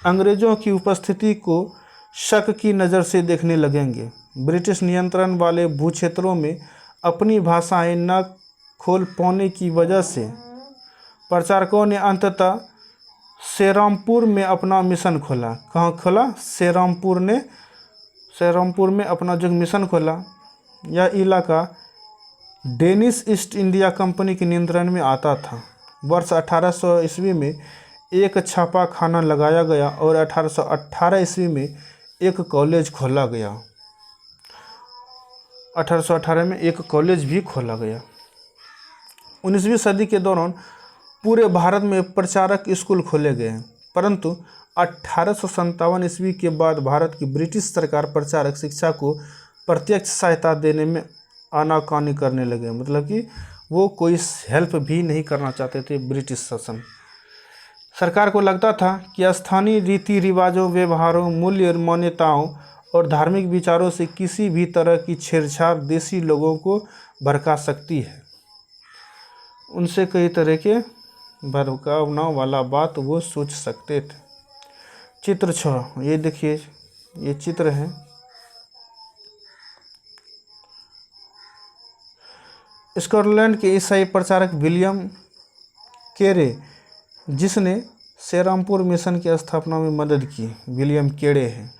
अंग्रेजों की उपस्थिति को शक की नज़र से देखने लगेंगे। ब्रिटिश नियंत्रण वाले भूक्षेत्रों में अपनी भाषाएं न खोल पाने की वजह से प्रचारकों ने अंततः सेरामपुर में अपना मिशन खोला। कहाँ खोला? सेरामपुर में अपना जो मिशन खोला। यह इलाका डेनिश ईस्ट इंडिया कंपनी के नियंत्रण में आता था। वर्ष 1800 ईस्वी में एक छापा खाना लगाया गया और 1818 ईस्वी में एक कॉलेज खोला गया। 1818 में एक कॉलेज भी खोला गया। 19वीं सदी के दौरान पूरे भारत में प्रचारक स्कूल खोले गए, परंतु 1857 ईस्वी के बाद भारत की ब्रिटिश सरकार प्रचारक शिक्षा को प्रत्यक्ष सहायता देने में आनाकानी करने लगे। मतलब कि वो कोई हेल्प भी नहीं करना चाहते थे। ब्रिटिश शासन सरकार को लगता था कि स्थानीय रीति रिवाजों, व्यवहारों, मूल्य, मान्यताओं और धार्मिक विचारों से किसी भी तरह की छेड़छाड़ देसी लोगों को भड़का सकती है। उनसे कई तरह के भड़कावना वाला बात वो सोच सकते थे। चित्र 6, ये देखिए, ये चित्र है। स्कॉटलैंड के ईसाई प्रचारक विलियम केरे, जिसने सेरामपुर मिशन की स्थापना में मदद की, विलियम केरे है।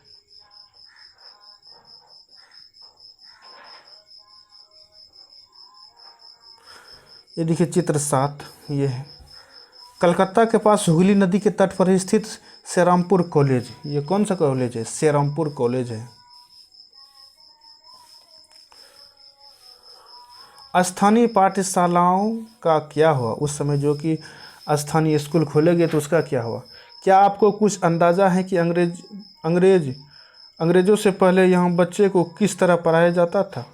ये देखिए चित्र 7, ये है कलकत्ता के पास हुगली नदी के तट पर स्थित सेरामपुर कॉलेज। ये कौन सा कॉलेज है? सेरामपुर कॉलेज है। स्थानीय पाठशालाओं का क्या हुआ? उस समय जो कि स्थानीय स्कूल खोले गए तो उसका क्या हुआ? क्या आपको कुछ अंदाज़ा है कि अंग्रेज़ों से पहले यहाँ बच्चे को किस तरह पढ़ाया जाता था?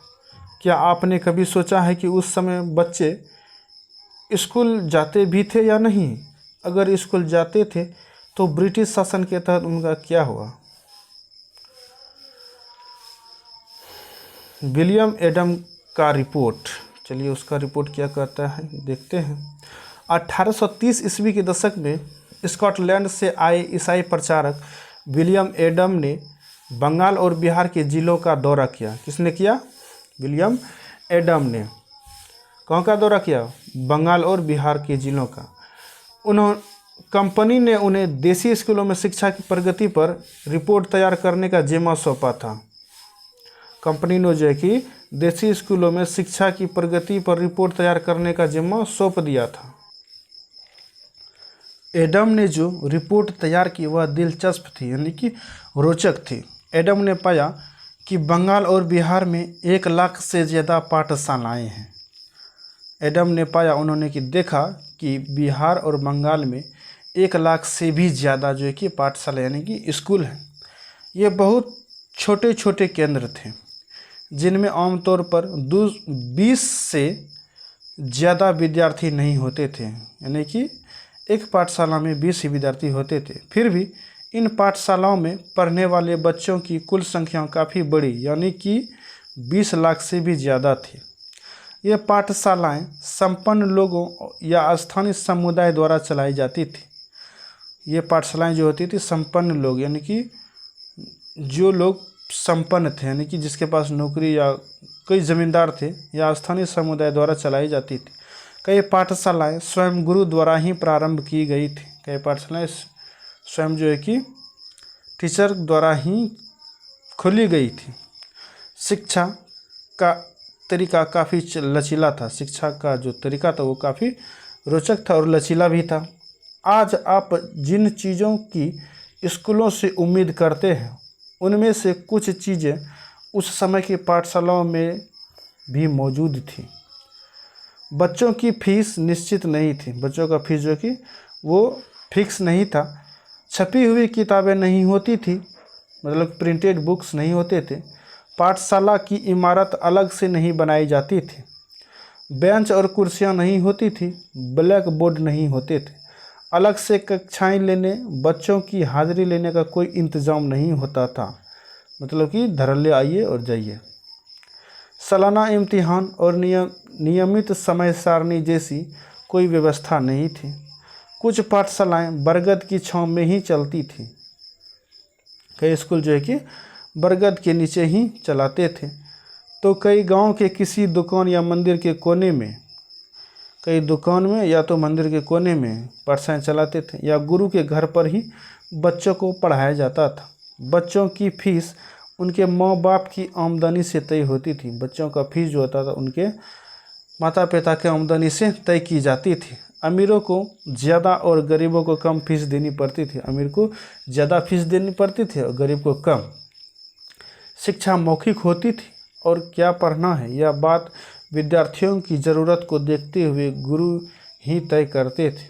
क्या आपने कभी सोचा है कि उस समय बच्चे स्कूल जाते भी थे या नहीं? अगर स्कूल जाते थे तो ब्रिटिश शासन के तहत उनका क्या हुआ? विलियम एडम का रिपोर्ट, चलिए उसका रिपोर्ट क्या कहता है देखते हैं। 1830 ईस्वी के दशक में स्कॉटलैंड से आए ईसाई प्रचारक विलियम एडम ने बंगाल और बिहार के जिलों का दौरा किया। किसने किया? विलियम एडम ने। कहाँ का दौरा किया? बंगाल और बिहार के जिलों का। कंपनी ने उन्हें देसी स्कूलों में शिक्षा की प्रगति पर रिपोर्ट तैयार करने का जिम्मा सौंपा था। कंपनी ने जो है कि देसी स्कूलों में शिक्षा की प्रगति पर रिपोर्ट तैयार करने का जिम्मा सौंप दिया था। एडम ने जो रिपोर्ट तैयार की वह दिलचस्प थी, यानी कि रोचक थी। एडम ने पाया कि बंगाल और बिहार में 1 लाख से ज़्यादा पाठशालाएँ हैं। एडम ने पाया, उन्होंने कि देखा कि बिहार और बंगाल में 1 लाख से भी ज़्यादा जो है कि पाठशाला यानी कि स्कूल हैं। ये बहुत छोटे छोटे केंद्र थे जिनमें आमतौर पर 20 से ज़्यादा विद्यार्थी नहीं होते थे, यानी कि एक पाठशाला में 20 ही विद्यार्थी होते थे। फिर भी इन पाठशालाओं में पढ़ने वाले बच्चों की कुल संख्या काफ़ी बड़ी, यानी कि 20 लाख से भी ज़्यादा थी। ये पाठशालाएं संपन्न लोगों या स्थानीय समुदाय द्वारा चलाई जाती थी। ये पाठशालाएं जो होती थी संपन्न लोग, यानी कि जो लोग संपन्न थे, यानी कि जिसके पास नौकरी या कई ज़मींदार थे, या स्थानीय समुदाय द्वारा चलाई जाती थी। कई पाठशालाएं स्वयं गुरु द्वारा ही प्रारंभ की गई थी। कई पाठशालाएं स्वयं जो है कि टीचर द्वारा ही खोली गई थी। शिक्षा का तरीका काफ़ी लचीला था। शिक्षा का जो तरीका था वो काफ़ी रोचक था और लचीला भी था। आज आप जिन चीज़ों की स्कूलों से उम्मीद करते हैं उनमें से कुछ चीज़ें उस समय की पाठशालाओं में भी मौजूद थी। बच्चों की फीस निश्चित नहीं थी। बच्चों का फीस जो कि वो फिक्स नहीं था। छपी हुई किताबें नहीं होती थी, मतलब प्रिंटेड बुक्स नहीं होते थे। पाठशाला की इमारत अलग से नहीं बनाई जाती थी। बेंच और कुर्सियां नहीं होती थी। ब्लैक बोर्ड नहीं होते थे। अलग से कक्षाएं लेने, बच्चों की हाजिरी लेने का कोई इंतज़ाम नहीं होता था, मतलब कि धड़ल्ले आइए और जाइए। सालाना इम्तिहान और नियमित समय सारणी जैसी कोई व्यवस्था नहीं थी। कुछ पाठशालाएं बरगद की छांव में ही चलती थी। कई स्कूल जो है कि बरगद के नीचे ही चलाते थे, तो कई गांव के किसी दुकान या मंदिर के कोने में, कई दुकान में या तो मंदिर के कोने में पाठशालाएं चलाते थे, या गुरु के घर पर ही बच्चों को पढ़ाया जाता था। बच्चों की फीस उनके माँ बाप की आमदनी से तय होती थी। बच्चों का फीस जो होता था उनके माता पिता की आमदनी से तय की जाती थी। अमीरों को ज़्यादा और गरीबों को कम फीस देनी पड़ती थी। अमीर को ज़्यादा फीस देनी पड़ती थी और गरीब को कम। शिक्षा मौखिक होती थी और क्या पढ़ना है यह बात विद्यार्थियों की ज़रूरत को देखते हुए गुरु ही तय करते थे।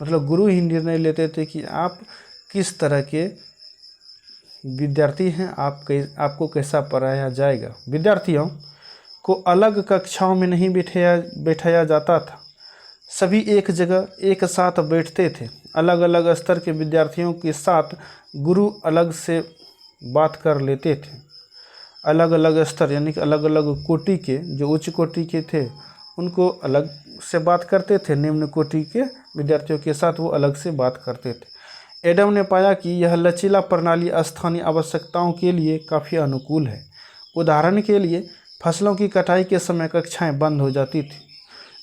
मतलब गुरु ही निर्णय लेते थे कि आप किस तरह के विद्यार्थी हैं, आपको कैसा पढ़ाया जाएगा। विद्यार्थियों को अलग कक्षाओं में नहीं बैठाया जाता था। सभी एक जगह एक साथ बैठते थे। अलग अलग स्तर के विद्यार्थियों के साथ गुरु अलग से बात कर लेते थे। अलग अलग स्तर यानी कि अलग अलग कोटि के, जो उच्च कोटि के थे उनको अलग से बात करते थे, निम्न कोटि के विद्यार्थियों के साथ वो अलग से बात करते थे। एडम ने पाया कि यह लचीला प्रणाली स्थानीय आवश्यकताओं के लिए काफ़ी अनुकूल है। उदाहरण के लिए फसलों की कटाई के समय कक्षाएं बंद हो जाती थी।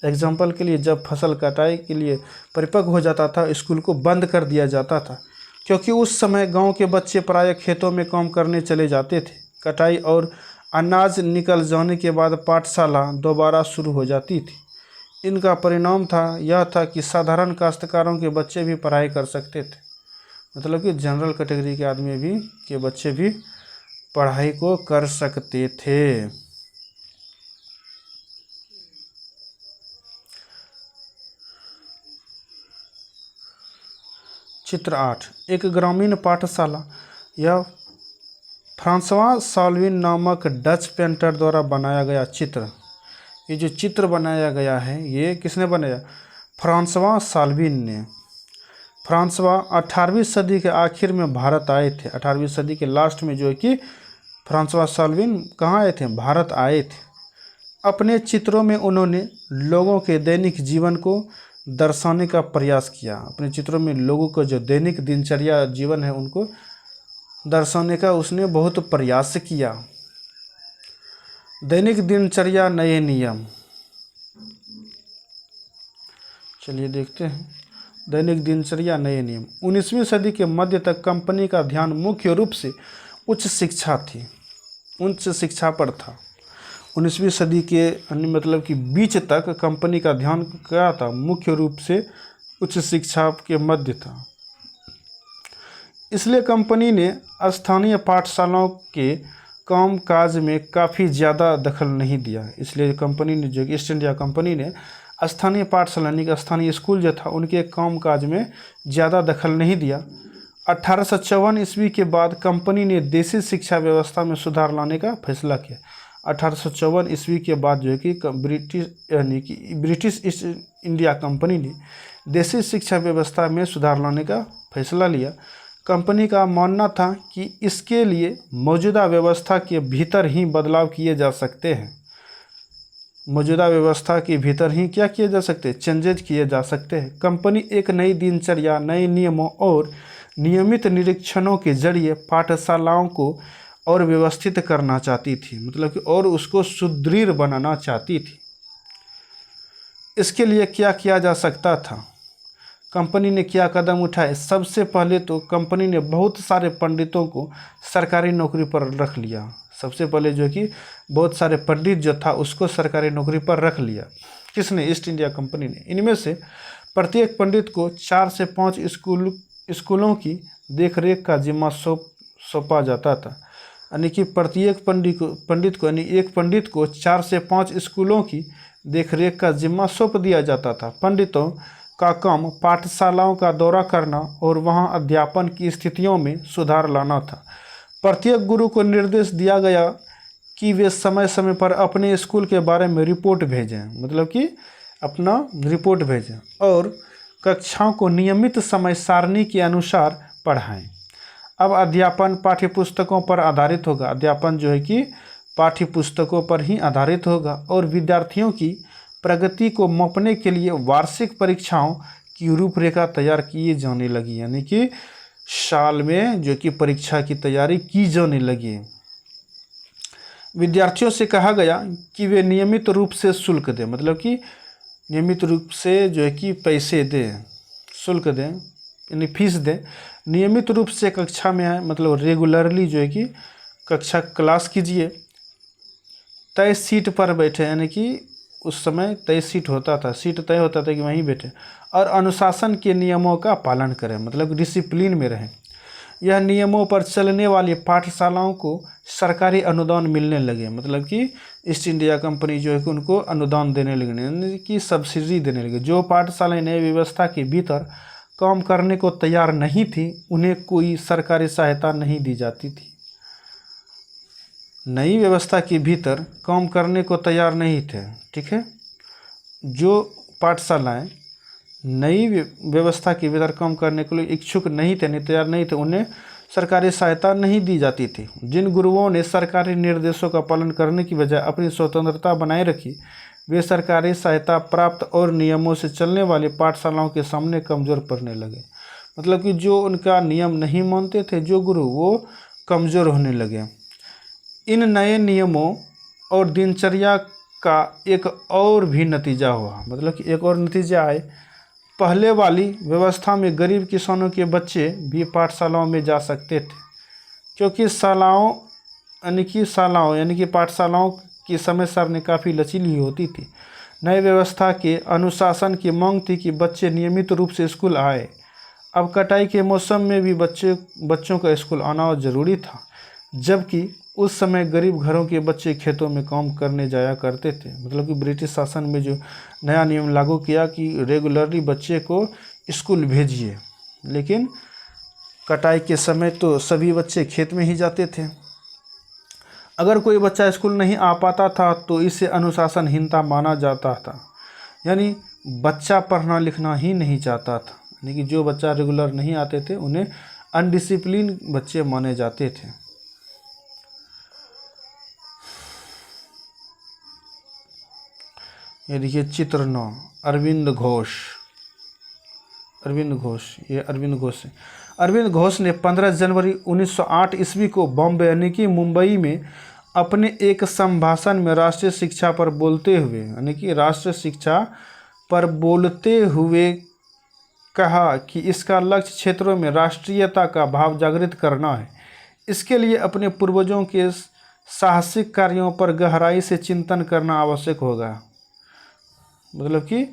एग्जाम्पल के लिए जब फसल कटाई के लिए परिपक्व हो जाता था, स्कूल को बंद कर दिया जाता था, क्योंकि उस समय गांव के बच्चे प्रायः खेतों में काम करने चले जाते थे। कटाई और अनाज निकल जाने के बाद पाठशाला दोबारा शुरू हो जाती थी। इनका परिणाम यह था कि साधारण काश्तकारों के बच्चे भी पढ़ाई कर सकते थे। मतलब कि जनरल कैटेगरी के आदमी भी के बच्चे भी पढ़ाई को कर सकते थे। चित्र 8, एक ग्रामीण पाठशाला। यह फ्रांसवा साल्विन नामक डच पेंटर द्वारा बनाया गया चित्र। ये जो चित्र बनाया गया है ये किसने बनाया? फ्रांसवा साल्विन ने। फ्रांसवा 18वीं सदी के आखिर में भारत आए थे। 18वीं सदी के लास्ट में जो है कि फ्रांसवा साल्विन कहाँ आए थे? भारत आए थे। अपने चित्रों में उन्होंने लोगों के दैनिक जीवन को दर्शाने का प्रयास किया। अपने चित्रों में लोगों का जो दैनिक दिनचर्या जीवन है उनको दर्शाने का उसने बहुत प्रयास किया। दैनिक दिनचर्या नए नियम, चलिए देखते हैं। दैनिक दिनचर्या नए नियम। 19वीं सदी के मध्य तक कंपनी का ध्यान मुख्य रूप से उच्च शिक्षा थी, उच्च शिक्षा पर था। 19वीं सदी के मतलब कि बीच तक कंपनी का ध्यान क्या था? मुख्य रूप से उच्च शिक्षा के मध्य था। इसलिए कंपनी ने स्थानीय पाठशालाओं के काम काज में काफ़ी ज़्यादा दखल नहीं दिया। इसलिए कंपनी ने जो ईस्ट इंडिया कंपनी ने स्थानीय पाठशाला यानी कि स्थानीय स्कूल जो था उनके काम काज में ज़्यादा दखल नहीं दिया। 1854 ईस्वी के बाद कंपनी ने देसी शिक्षा व्यवस्था में सुधार लाने का फैसला किया। 1854 ईस्वी के बाद जो है कि ब्रिटिश ईस्ट इंडिया कंपनी ने देसी शिक्षा व्यवस्था में सुधार लाने का फैसला लिया। कंपनी का मानना था कि इसके लिए मौजूदा व्यवस्था के भीतर ही बदलाव किए जा सकते हैं। मौजूदा व्यवस्था के भीतर ही क्या किए जा सकते हैं? चेंजेज किए जा सकते हैं। कंपनी एक नई दिनचर्या, नए नियमों और नियमित निरीक्षणों के जरिए पाठशालाओं को और व्यवस्थित करना चाहती थी, मतलब कि और उसको सुदृढ़ बनाना चाहती थी। इसके लिए क्या किया जा सकता था? कंपनी ने क्या कदम उठाए? सबसे पहले तो कंपनी ने बहुत सारे पंडितों को सरकारी नौकरी पर रख लिया। सबसे पहले जो कि बहुत सारे पंडित जो था उसको सरकारी नौकरी पर रख लिया। किसने? ईस्ट इंडिया कंपनी ने। इनमें से प्रत्येक पंडित को 4 से 5 स्कूलों की देखरेख का जिम्मा सौंपा जाता था। यानी कि प्रत्येक पंडित को यानी एक पंडित को 4 से 5 स्कूलों की देखरेख का जिम्मा सौंप दिया जाता था। पंडितों का काम पाठशालाओं का दौरा करना और वहां अध्यापन की स्थितियों में सुधार लाना था। प्रत्येक गुरु को निर्देश दिया गया कि वे समय समय पर अपने स्कूल के बारे में रिपोर्ट भेजें, मतलब कि अपना रिपोर्ट भेजें और कक्षाओं को नियमित समय सारणी के अनुसार पढ़ाएं। अब अध्यापन पाठ्यपुस्तकों पर आधारित होगा। अध्यापन जो है कि पाठ्यपुस्तकों पर ही आधारित होगा और विद्यार्थियों की प्रगति को मापने के लिए वार्षिक परीक्षाओं की रूपरेखा तैयार की जाने लगी। यानी कि साल में जो कि परीक्षा की तैयारी की जाने लगी। विद्यार्थियों से कहा गया कि वे नियमित रूप से शुल्क दें, मतलब कि नियमित रूप से जो है कि पैसे दें, शुल्क दें यानी फीस दें। नियमित रूप से कक्षा में आए, मतलब रेगुलरली जो है कि कक्षा क्लास कीजिए। तय सीट पर बैठे, यानी कि उस समय तय सीट होता था, सीट तय होता था कि वहीं बैठे और अनुशासन के नियमों का पालन करें, मतलब डिसिप्लिन में रहें। यह नियमों पर चलने वाली पाठशालाओं को सरकारी अनुदान मिलने लगे, मतलब कि ईस्ट इंडिया कंपनी जो है कि उनको अनुदान देने लगे, यानी कि सब्सिडी देने लगे। जो पाठशालाएं नई व्यवस्था के भीतर काम करने को तैयार नहीं थी उन्हें कोई सरकारी सहायता नहीं दी जाती थी। नई व्यवस्था के भीतर काम करने को तैयार नहीं थे, ठीक है। जो पाठशालाएं नई व्यवस्था के भीतर काम करने के लिए इच्छुक नहीं थे, नहीं तैयार नहीं थे, उन्हें सरकारी सहायता नहीं दी जाती थी। जिन गुरुओं ने सरकारी निर्देशों का पालन करने की बजाय अपनी स्वतंत्रता बनाए रखी, वे सरकारी सहायता प्राप्त और नियमों से चलने वाली पाठशालाओं के सामने कमज़ोर पड़ने लगे। मतलब कि जो उनका नियम नहीं मानते थे जो गुरु, वो कमज़ोर होने लगे। इन नए नियमों और दिनचर्या का एक और भी नतीजा हुआ, मतलब कि एक और नतीजा आए। पहले वाली व्यवस्था में गरीब किसानों के बच्चे भी पाठशालाओं में जा सकते थे, क्योंकि शालाओं यानी कि पाठशालाओं की समय सारणी काफ़ी लचीली होती थी। नई व्यवस्था के अनुशासन की मांग थी कि बच्चे नियमित रूप से स्कूल आए। अब कटाई के मौसम में भी बच्चों का स्कूल आना ज़रूरी था, जबकि उस समय गरीब घरों के बच्चे खेतों में काम करने जाया करते थे। मतलब कि ब्रिटिश शासन में जो नया नियम लागू किया कि रेगुलरली बच्चे को स्कूल भेजिए, लेकिन कटाई के समय तो सभी बच्चे खेत में ही जाते थे। अगर कोई बच्चा स्कूल नहीं आ पाता था तो इसे अनुशासनहीनता माना जाता था, यानी बच्चा पढ़ना लिखना ही नहीं चाहता था, यानी कि जो बच्चा रेगुलर नहीं आते थे उन्हें अनडिसिप्लिन बच्चे माने जाते थे। ये देखिए चित्र 9, अरविंद घोष। ये अरविंद घोष है। अरविंद घोष ने 15 जनवरी 1908 ईस्वी को बॉम्बे यानी कि मुंबई में अपने एक संभाषण में राष्ट्रीय शिक्षा पर बोलते हुए कहा कि इसका लक्ष्य क्षेत्रों में राष्ट्रीयता का भाव जागृत करना है। इसके लिए अपने पूर्वजों के साहसिक कार्यों पर गहराई से चिंतन करना आवश्यक होगा, मतलब कि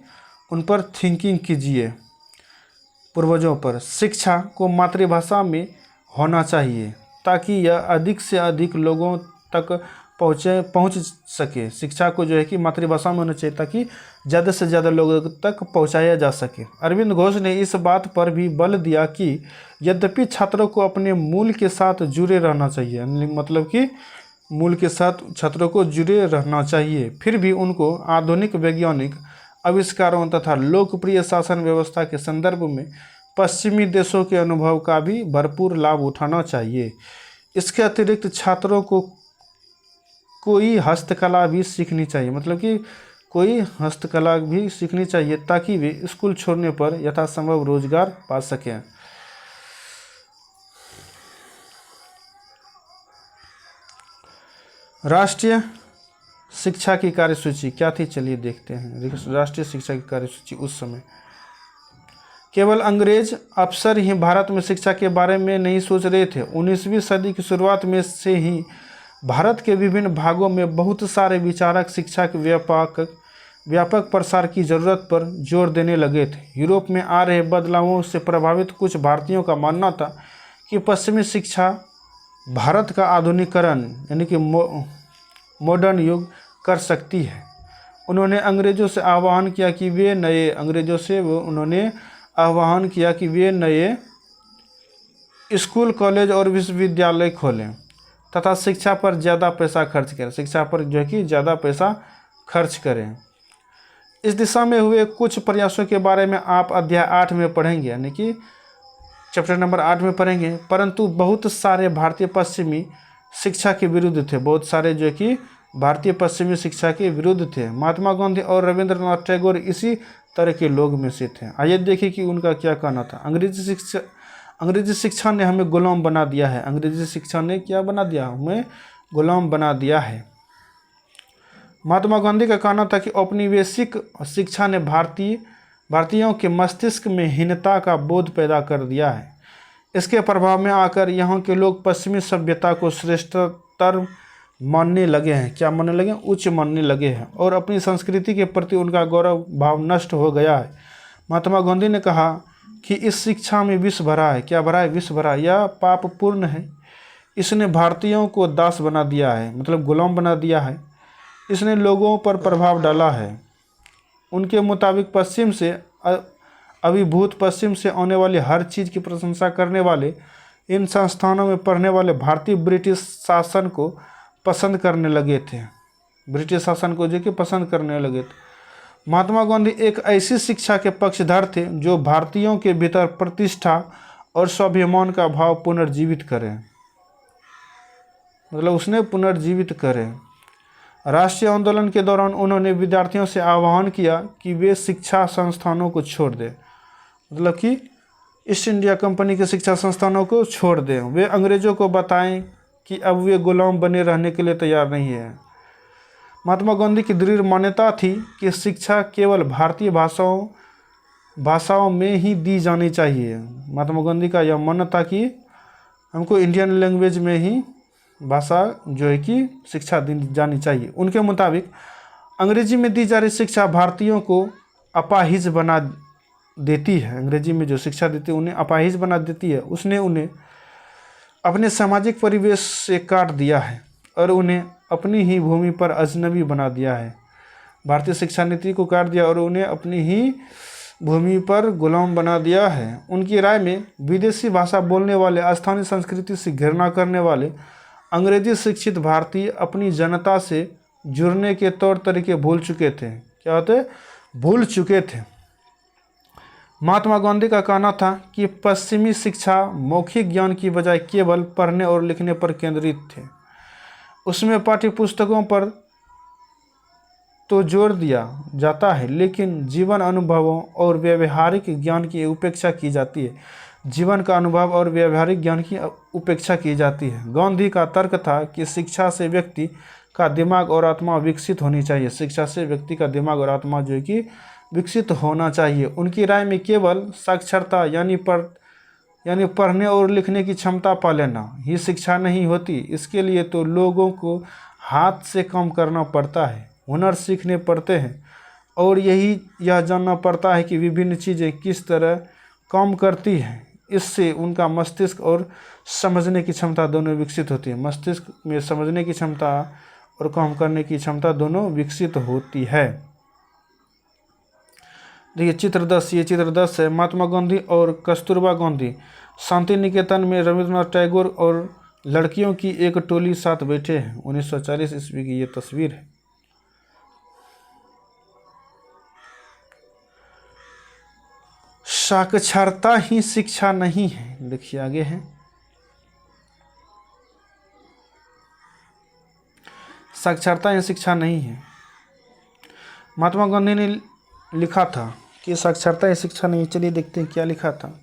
उन पर थिंकिंग कीजिए। पूर्वजों पर शिक्षा को मातृभाषा में होना चाहिए ताकि यह अधिक से अधिक लोगों तक पहुंच सके। शिक्षा को जो है कि मातृभाषा में होना चाहिए ताकि ज़्यादा से ज़्यादा लोगों तक पहुंचाया जा सके। अरविंद घोष ने इस बात पर भी बल दिया कि यद्यपि छात्रों को अपने मूल के साथ जुड़े रहना चाहिए, मतलब कि मूल के साथ छात्रों को जुड़े रहना चाहिए, फिर भी उनको आधुनिक वैज्ञानिक आविष्कारों तथा लोकप्रिय शासन व्यवस्था के संदर्भ में पश्चिमी देशों के अनुभव का भी भरपूर लाभ उठाना चाहिए। इसके अतिरिक्त छात्रों को कोई हस्तकला भी सीखनी चाहिए, मतलब कि कोई हस्तकला भी सीखनी चाहिए ताकि वे स्कूल छोड़ने पर यथासंभव रोजगार पा सकें। राष्ट्रीय शिक्षा की कार्यसूची क्या थी, चलिए देखते हैं। राष्ट्रीय शिक्षा की कार्यसूची उस समय केवल अंग्रेज अफसर ही भारत में शिक्षा के बारे में नहीं सोच रहे थे। 19वीं सदी की शुरुआत में से ही भारत के विभिन्न भागों में बहुत सारे विचारक शिक्षा के व्यापक प्रसार की जरूरत पर जोर देने लगे थे। यूरोप में आ रहे बदलावों से प्रभावित कुछ भारतीयों का मानना था कि पश्चिमी शिक्षा भारत का आधुनिकीकरण यानी कि मॉडर्न युग कर सकती है। उन्होंने अंग्रेजों से आह्वान किया कि वे नए स्कूल, कॉलेज और विश्वविद्यालय खोलें तथा शिक्षा पर ज़्यादा पैसा खर्च करें। शिक्षा पर जो है कि ज़्यादा पैसा खर्च करें। इस दिशा में हुए कुछ प्रयासों के बारे में आप अध्याय 8 में पढ़ेंगे, यानी कि चैप्टर नंबर 8 में पढ़ेंगे। परंतु बहुत सारे भारतीय पश्चिमी शिक्षा के विरुद्ध थे। बहुत सारे जो कि भारतीय पश्चिमी शिक्षा के विरुद्ध थे। महात्मा गांधी और रविंद्रनाथ टैगोर इसी तरह के लोग में से थे। आइए देखिए कि उनका क्या कहना था। अंग्रेजी शिक्षा ने हमें गुलाम बना दिया है। अंग्रेजी शिक्षा ने क्या बना दिया, हमें गुलाम बना दिया है। महात्मा गांधी का कहना था कि औपनिवेशिक शिक्षा ने भारतीयों के मस्तिष्क में हीनता का बोध पैदा कर दिया है। इसके प्रभाव में आकर यहाँ के लोग पश्चिमी सभ्यता को श्रेष्ठतर मानने लगे हैं। क्या मानने लगे? उच्च मानने लगे हैं और अपनी संस्कृति के प्रति उनका गौरव भाव नष्ट हो गया है। महात्मा गांधी ने कहा कि इस शिक्षा में विष भरा है। क्या भरा है? विष भरा। यह पापपूर्ण है। इसने भारतीयों को दास बना दिया है, मतलब गुलाम बना दिया है। इसने लोगों पर प्रभाव डाला है। उनके मुताबिक अभिभूत पश्चिम से आने वाली हर चीज़ की प्रशंसा करने वाले इन संस्थानों में पढ़ने वाले भारतीय ब्रिटिश शासन को पसंद करने लगे थे। ब्रिटिश शासन को जो कि पसंद करने लगे थे। महात्मा गांधी एक ऐसी शिक्षा के पक्षधर थे जो भारतीयों के भीतर प्रतिष्ठा और स्वाभिमान का भाव पुनर्जीवित करे, मतलब उसने पुनर्जीवित करे। राष्ट्रीय आंदोलन के दौरान उन्होंने विद्यार्थियों से आह्वान किया कि वे शिक्षा संस्थानों को छोड़ दें, मतलब कि ईस्ट इंडिया कंपनी के शिक्षा संस्थानों को छोड़ दें। वे अंग्रेजों को बताएं कि अब वे गुलाम बने रहने के लिए तैयार नहीं है। महात्मा गांधी की दृढ़ मान्यता थी कि शिक्षा केवल भारतीय भाषाओं में ही दी जानी चाहिए। महात्मा गांधी का यह मानना था कि हमको इंडियन लैंग्वेज में ही भाषा जो है कि शिक्षा दी जानी चाहिए। उनके मुताबिक अंग्रेजी में दी जा रही शिक्षा भारतीयों को अपाहिज बना देती है। अंग्रेजी में जो शिक्षा देती है उन्हें अपाहिज बना देती है। उसने उन्हें अपने सामाजिक परिवेश से काट दिया है और उन्हें अपनी ही भूमि पर अजनबी बना दिया है। भारतीय शिक्षा नीति को काट दिया और उन्हें अपनी ही भूमि पर गुलाम बना दिया है। उनकी राय में विदेशी भाषा बोलने वाले, स्थानीय संस्कृति से घृणा करने वाले अंग्रेजी शिक्षित भारतीय अपनी जनता से जुड़ने के तौर तरीके भूल चुके थे। क्या होते? भूल चुके थे। महात्मा गांधी का कहना था कि पश्चिमी शिक्षा मौखिक ज्ञान की बजाय केवल पढ़ने और लिखने पर केंद्रित थे। उसमें पाठ्यपुस्तकों पर तो जोर दिया जाता है, लेकिन जीवन अनुभवों और व्यवहारिक ज्ञान की उपेक्षा की जाती है। जीवन का अनुभव और व्यवहारिक ज्ञान की उपेक्षा की जाती है। गांधी का तर्क था कि शिक्षा से व्यक्ति का दिमाग और आत्मा विकसित होनी चाहिए। शिक्षा से व्यक्ति का दिमाग और आत्मा जो है कि विकसित होना चाहिए। उनकी राय में केवल साक्षरता यानी पढ़ने और लिखने की क्षमता पा लेना ही शिक्षा नहीं होती। इसके लिए तो लोगों को हाथ से काम करना पड़ता है, हुनर सीखने पड़ते हैं और यह जानना पड़ता है कि विभिन्न चीज़ें किस तरह काम करती हैं। इससे उनका मस्तिष्क और समझने की क्षमता दोनों विकसित होती है। मस्तिष्क में समझने की क्षमता और काम करने की क्षमता दोनों विकसित होती है। देखिए चित्र 10, ये चित्र 10 है। महात्मा गांधी और कस्तूरबा गांधी शांति निकेतन में रविंद्रनाथ टैगोर और लड़कियों की एक टोली साथ बैठे हैं। 1940 ईस्वी की ये तस्वीर है। साक्षरता ही शिक्षा नहीं है। देखिए आगे है, साक्षरता ही शिक्षा नहीं है। महात्मा गांधी ने लिखा था कि साक्षरता ही शिक्षा नहीं। चलिए देखते हैं क्या लिखा था।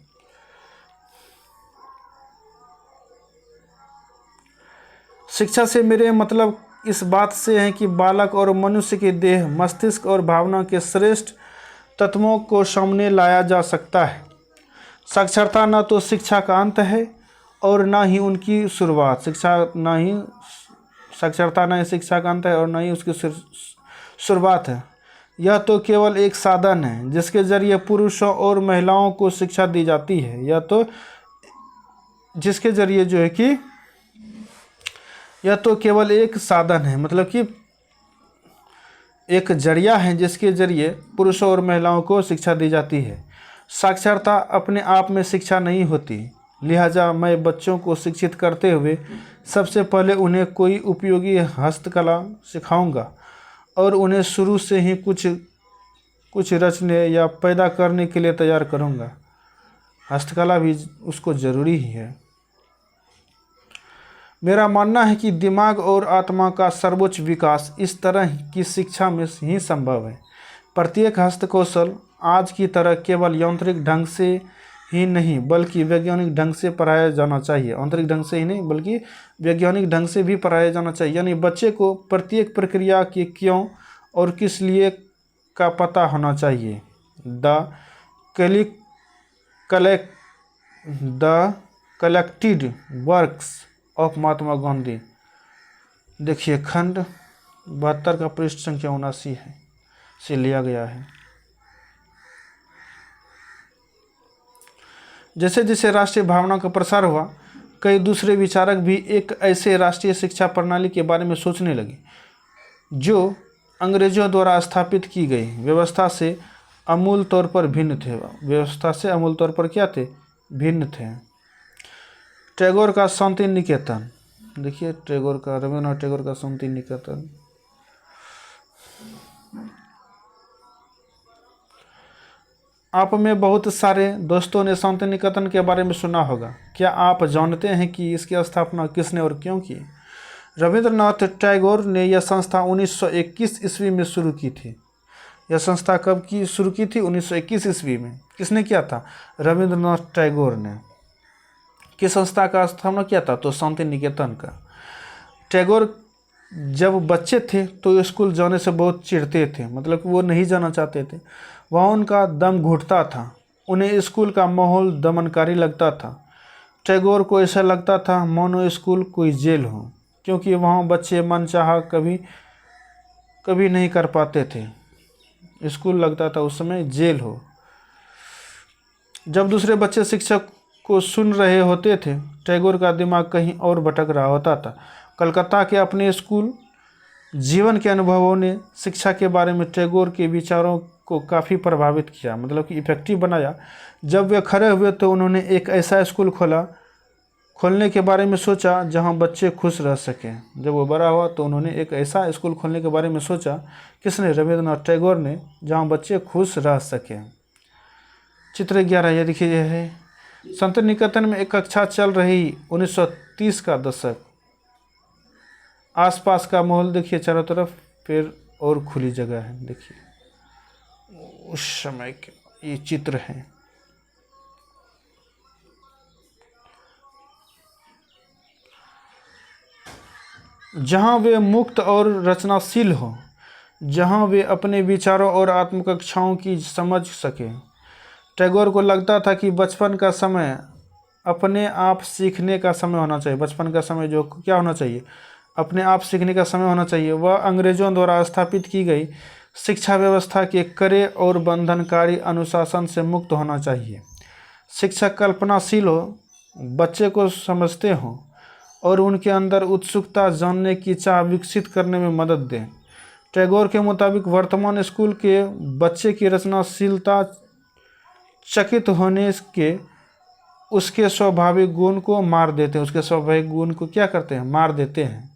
शिक्षा से मेरे मतलब इस बात से है कि बालक और मनुष्य के देह, मस्तिष्क और भावना के श्रेष्ठ तत्वों को सामने लाया जा सकता है। साक्षरता न तो शिक्षा का अंत है और न ही उनकी शुरुआत। साक्षरता न ही शिक्षा का अंत है और न ही उसकी शुरुआत है। यह तो केवल एक साधन है जिसके जरिए पुरुषों और महिलाओं को शिक्षा दी जाती है। यह तो जिसके जरिए जो है कि यह तो केवल एक साधन है, मतलब कि एक जरिया है जिसके जरिए पुरुषों और महिलाओं को शिक्षा दी जाती है। साक्षरता अपने आप में शिक्षा नहीं होती। लिहाजा मैं बच्चों को शिक्षित करते हुए सबसे पहले उन्हें कोई उपयोगी हस्तकला सिखाऊंगा और उन्हें शुरू से ही कुछ रचने या पैदा करने के लिए तैयार करूंगा। हस्तकला भी उसको ज़रूरी ही है। मेरा मानना है कि दिमाग और आत्मा का सर्वोच्च विकास इस तरह की शिक्षा में ही संभव है। प्रत्येक हस्तकौशल आज की तरह केवल यांत्रिक ढंग से ही नहीं बल्कि वैज्ञानिक ढंग से पढ़ाया जाना चाहिए। आंतरिक ढंग से ही नहीं बल्कि वैज्ञानिक ढंग से भी पढ़ाया जाना चाहिए। यानी बच्चे को प्रत्येक प्रक्रिया के क्यों और किस लिए का पता होना चाहिए। The collected works of Mahatma Gandhi. देखिए खंड 72 का पृष्ठ संख्या 79 है से लिया गया है। जैसे जैसे राष्ट्रीय भावना का प्रसार हुआ, कई दूसरे विचारक भी एक ऐसे राष्ट्रीय शिक्षा प्रणाली के बारे में सोचने लगे जो अंग्रेजों द्वारा स्थापित की गई व्यवस्था से अमूल तौर पर भिन्न थे। व्यवस्था से अमूल तौर पर क्या थे? भिन्न थे। टैगोर का शांति निकेतन। देखिए रविंद्रनाथ टैगोर का शांति निकेतन। आप में बहुत सारे दोस्तों ने शांति निकेतन के बारे में सुना होगा। क्या आप जानते हैं कि इसकी स्थापना किसने और क्यों की? रविंद्रनाथ टैगोर ने यह संस्था 1921 ईस्वी में शुरू की थी। यह संस्था कब की शुरू की थी? 1921 ईस्वी में। किसने किया था? रविंद्रनाथ टैगोर ने। किस संस्था का स्थापना किया था? तो शांति निकेतन का। टैगोर जब बच्चे थे तो स्कूल जाने से बहुत चिढ़ते थे, मतलब कि वो नहीं जाना चाहते थे। वहाँ उनका दम घुटता था। उन्हें स्कूल का माहौल दमनकारी लगता था। टैगोर को ऐसा लगता था मानो स्कूल कोई जेल हो, क्योंकि वहाँ बच्चे मनचाहा कभी नहीं कर पाते थे। स्कूल लगता था उस समय जेल हो। जब दूसरे बच्चे शिक्षक को सुन रहे होते थे, टैगोर का दिमाग कहीं और भटक रहा होता था। कलकत्ता के अपने स्कूल जीवन के अनुभवों ने शिक्षा के बारे में टैगोर के विचारों को काफ़ी प्रभावित किया, मतलब कि इफेक्टिव बनाया। जब वे खड़े हुए तो उन्होंने एक ऐसा स्कूल खोलने के बारे में सोचा जहां बच्चे खुश रह सकें। जब वो बड़ा हुआ तो उन्होंने एक ऐसा स्कूल खोलने के बारे में सोचा, किसने? रविंद्रनाथ टैगोर ने, जहां बच्चे खुश रह सकें। चित्र 11 ये देखिए, यह है संत निकेतन में एक कक्षा चल रही, 1930 का दशक। आसपास का माहौल देखिए, चारों तरफ पेड़ और खुली जगह है। देखिए उस समय के ये चित्र हैं। जहाँ वे मुक्त और रचनाशील हों, जहाँ वे अपने विचारों और आत्मकक्षाओं की समझ सकें। टैगोर को लगता था कि बचपन का समय अपने आप सीखने का समय होना चाहिए। बचपन का समय जो क्या होना चाहिए? अपने आप सीखने का समय होना चाहिए। वह अंग्रेज़ों द्वारा स्थापित की गई शिक्षा व्यवस्था के कड़े और बंधनकारी अनुशासन से मुक्त होना चाहिए। शिक्षक कल्पनाशील हो, बच्चे को समझते हों और उनके अंदर उत्सुकता, जानने की चाह विकसित करने में मदद दें। टैगोर के मुताबिक वर्तमान स्कूल के बच्चे की रचनाशीलता चकित होने के उसके स्वाभाविक गुण को मार देते हैं। उसके स्वाभाविक गुण को क्या करते हैं? मार देते हैं।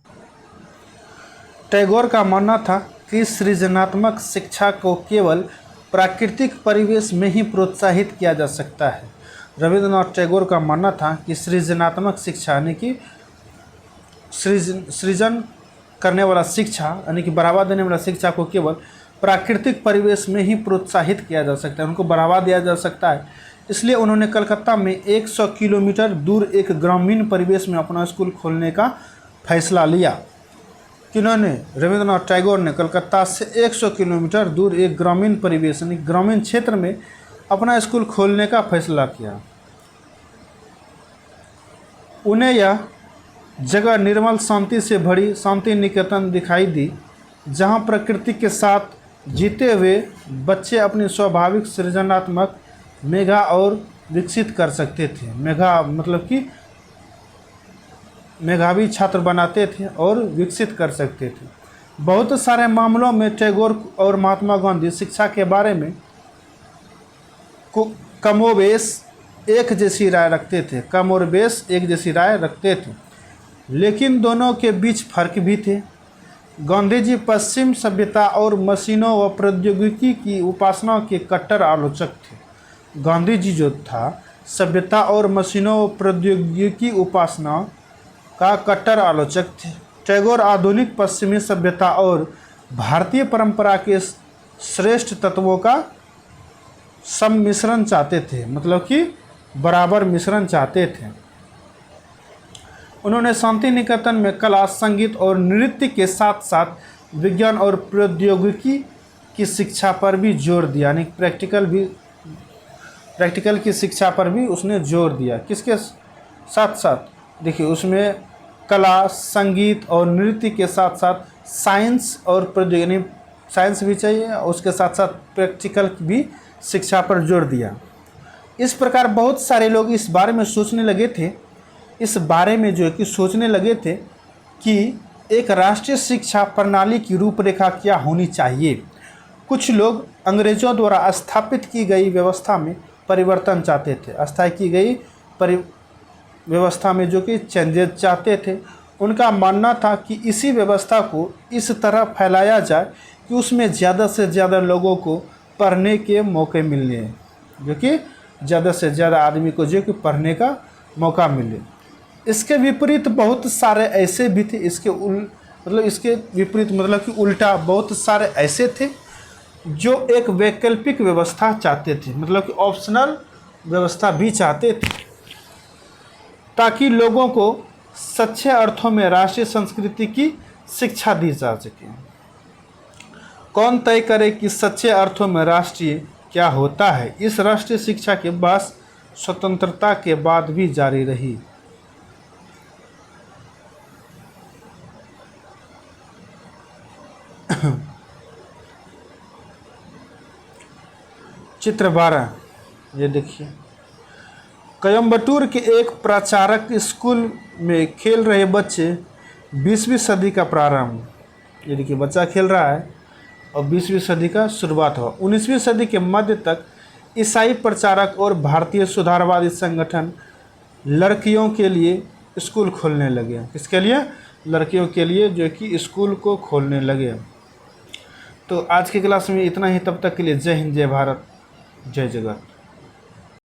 टैगोर का मानना था कि सृजनात्मक शिक्षा को केवल प्राकृतिक परिवेश में ही प्रोत्साहित किया जा सकता है। रविंद्रनाथ टैगोर का मानना था कि सृजनात्मक शिक्षा यानी कि सृजन करने वाला शिक्षा यानी कि बढ़ावा देने वाला शिक्षा को केवल प्राकृतिक परिवेश में ही प्रोत्साहित किया जा सकता है, उनको बढ़ावा दिया जा सकता है। इसलिए उन्होंने कलकत्ता में 100 किलोमीटर दूर एक ग्रामीण परिवेश में अपना स्कूल खोलने का फैसला लिया। किन्होंने? रविंद्रनाथ टैगोर ने कलकत्ता से 100 किलोमीटर दूर एक ग्रामीण परिवेश यानी ग्रामीण क्षेत्र में अपना स्कूल खोलने का फैसला किया। उन्हें यह जगह निर्मल शांति से भरी शांति निकेतन दिखाई दी, जहां प्रकृति के साथ जीते हुए बच्चे अपनी स्वाभाविक सृजनात्मक मेधा और विकसित कर सकते थे। मेधा मतलब कि मेधावी छात्र बनाते थे और विकसित कर सकते थे। बहुत सारे मामलों में टैगोर और महात्मा गांधी शिक्षा के बारे में कमोबेश एक जैसी राय रखते थे। कमोबेश एक जैसी राय रखते थे, लेकिन दोनों के बीच फर्क भी थे। गांधी जी पश्चिम सभ्यता और मशीनों व प्रौद्योगिकी की उपासना के कट्टर आलोचक थे। गांधी जी जो था सभ्यता और मशीनों व प्रौद्योगिकी उपासना का कट्टर आलोचक थे। टैगोर आधुनिक पश्चिमी सभ्यता और भारतीय परंपरा के श्रेष्ठ तत्वों का सम्मिश्रण चाहते थे, मतलब कि बराबर मिश्रण चाहते थे। उन्होंने शांति निकेतन में कला, संगीत और नृत्य के साथ साथ विज्ञान और प्रौद्योगिकी की शिक्षा पर भी जोर दिया, यानी प्रैक्टिकल की शिक्षा पर भी उसने जोर दिया। किसके साथ साथ? देखिए उसमें कला, संगीत और नृत्य के साथ साथ साइंस और प्रौद्योगिकी, साइंस भी चाहिए, उसके साथ साथ प्रैक्टिकल भी शिक्षा पर जोर दिया। इस प्रकार बहुत सारे लोग इस बारे में सोचने लगे थे, सोचने लगे थे कि एक राष्ट्रीय शिक्षा प्रणाली की रूपरेखा क्या होनी चाहिए। कुछ लोग अंग्रेज़ों द्वारा स्थापित की गई व्यवस्था में परिवर्तन चाहते थे, अस्थायी की गई व्यवस्था में जो कि चेंजेस चाहते थे। उनका मानना था कि इसी व्यवस्था को इस तरह फैलाया जाए कि उसमें ज़्यादा से ज़्यादा लोगों को पढ़ने के मौके मिले, जो कि ज़्यादा से ज़्यादा आदमी को जो कि पढ़ने का मौका मिले। इसके विपरीत बहुत सारे ऐसे भी थे, इसके विपरीत मतलब कि उल्टा बहुत सारे ऐसे थे जो एक वैकल्पिक व्यवस्था चाहते थे, मतलब कि ऑप्शनल व्यवस्था भी चाहते थे, ताकि लोगों को सच्चे अर्थों में राष्ट्रीय संस्कृति की शिक्षा दी जा सके। कौन तय करे कि सच्चे अर्थों में राष्ट्रीय क्या होता है? इस राष्ट्रीय शिक्षा के बहस स्वतंत्रता के बाद भी जारी रही। चित्र 12 ये देखिए, कोयम्बटूर के एक प्रचारक स्कूल में खेल रहे बच्चे। 20वीं सदी का प्रारंभ। ये देखिए बच्चा खेल रहा है। और 20वीं सदी का शुरुआत हुआ। 19वीं सदी के मध्य तक ईसाई प्रचारक और भारतीय सुधारवादी संगठन लड़कियों के लिए स्कूल खोलने लगे। किसके लिए? लड़कियों के लिए, जो कि स्कूल को खोलने लगे। तो आज की क्लास में इतना ही। तब तक के लिए जय हिंद, जय भारत, जय जगत।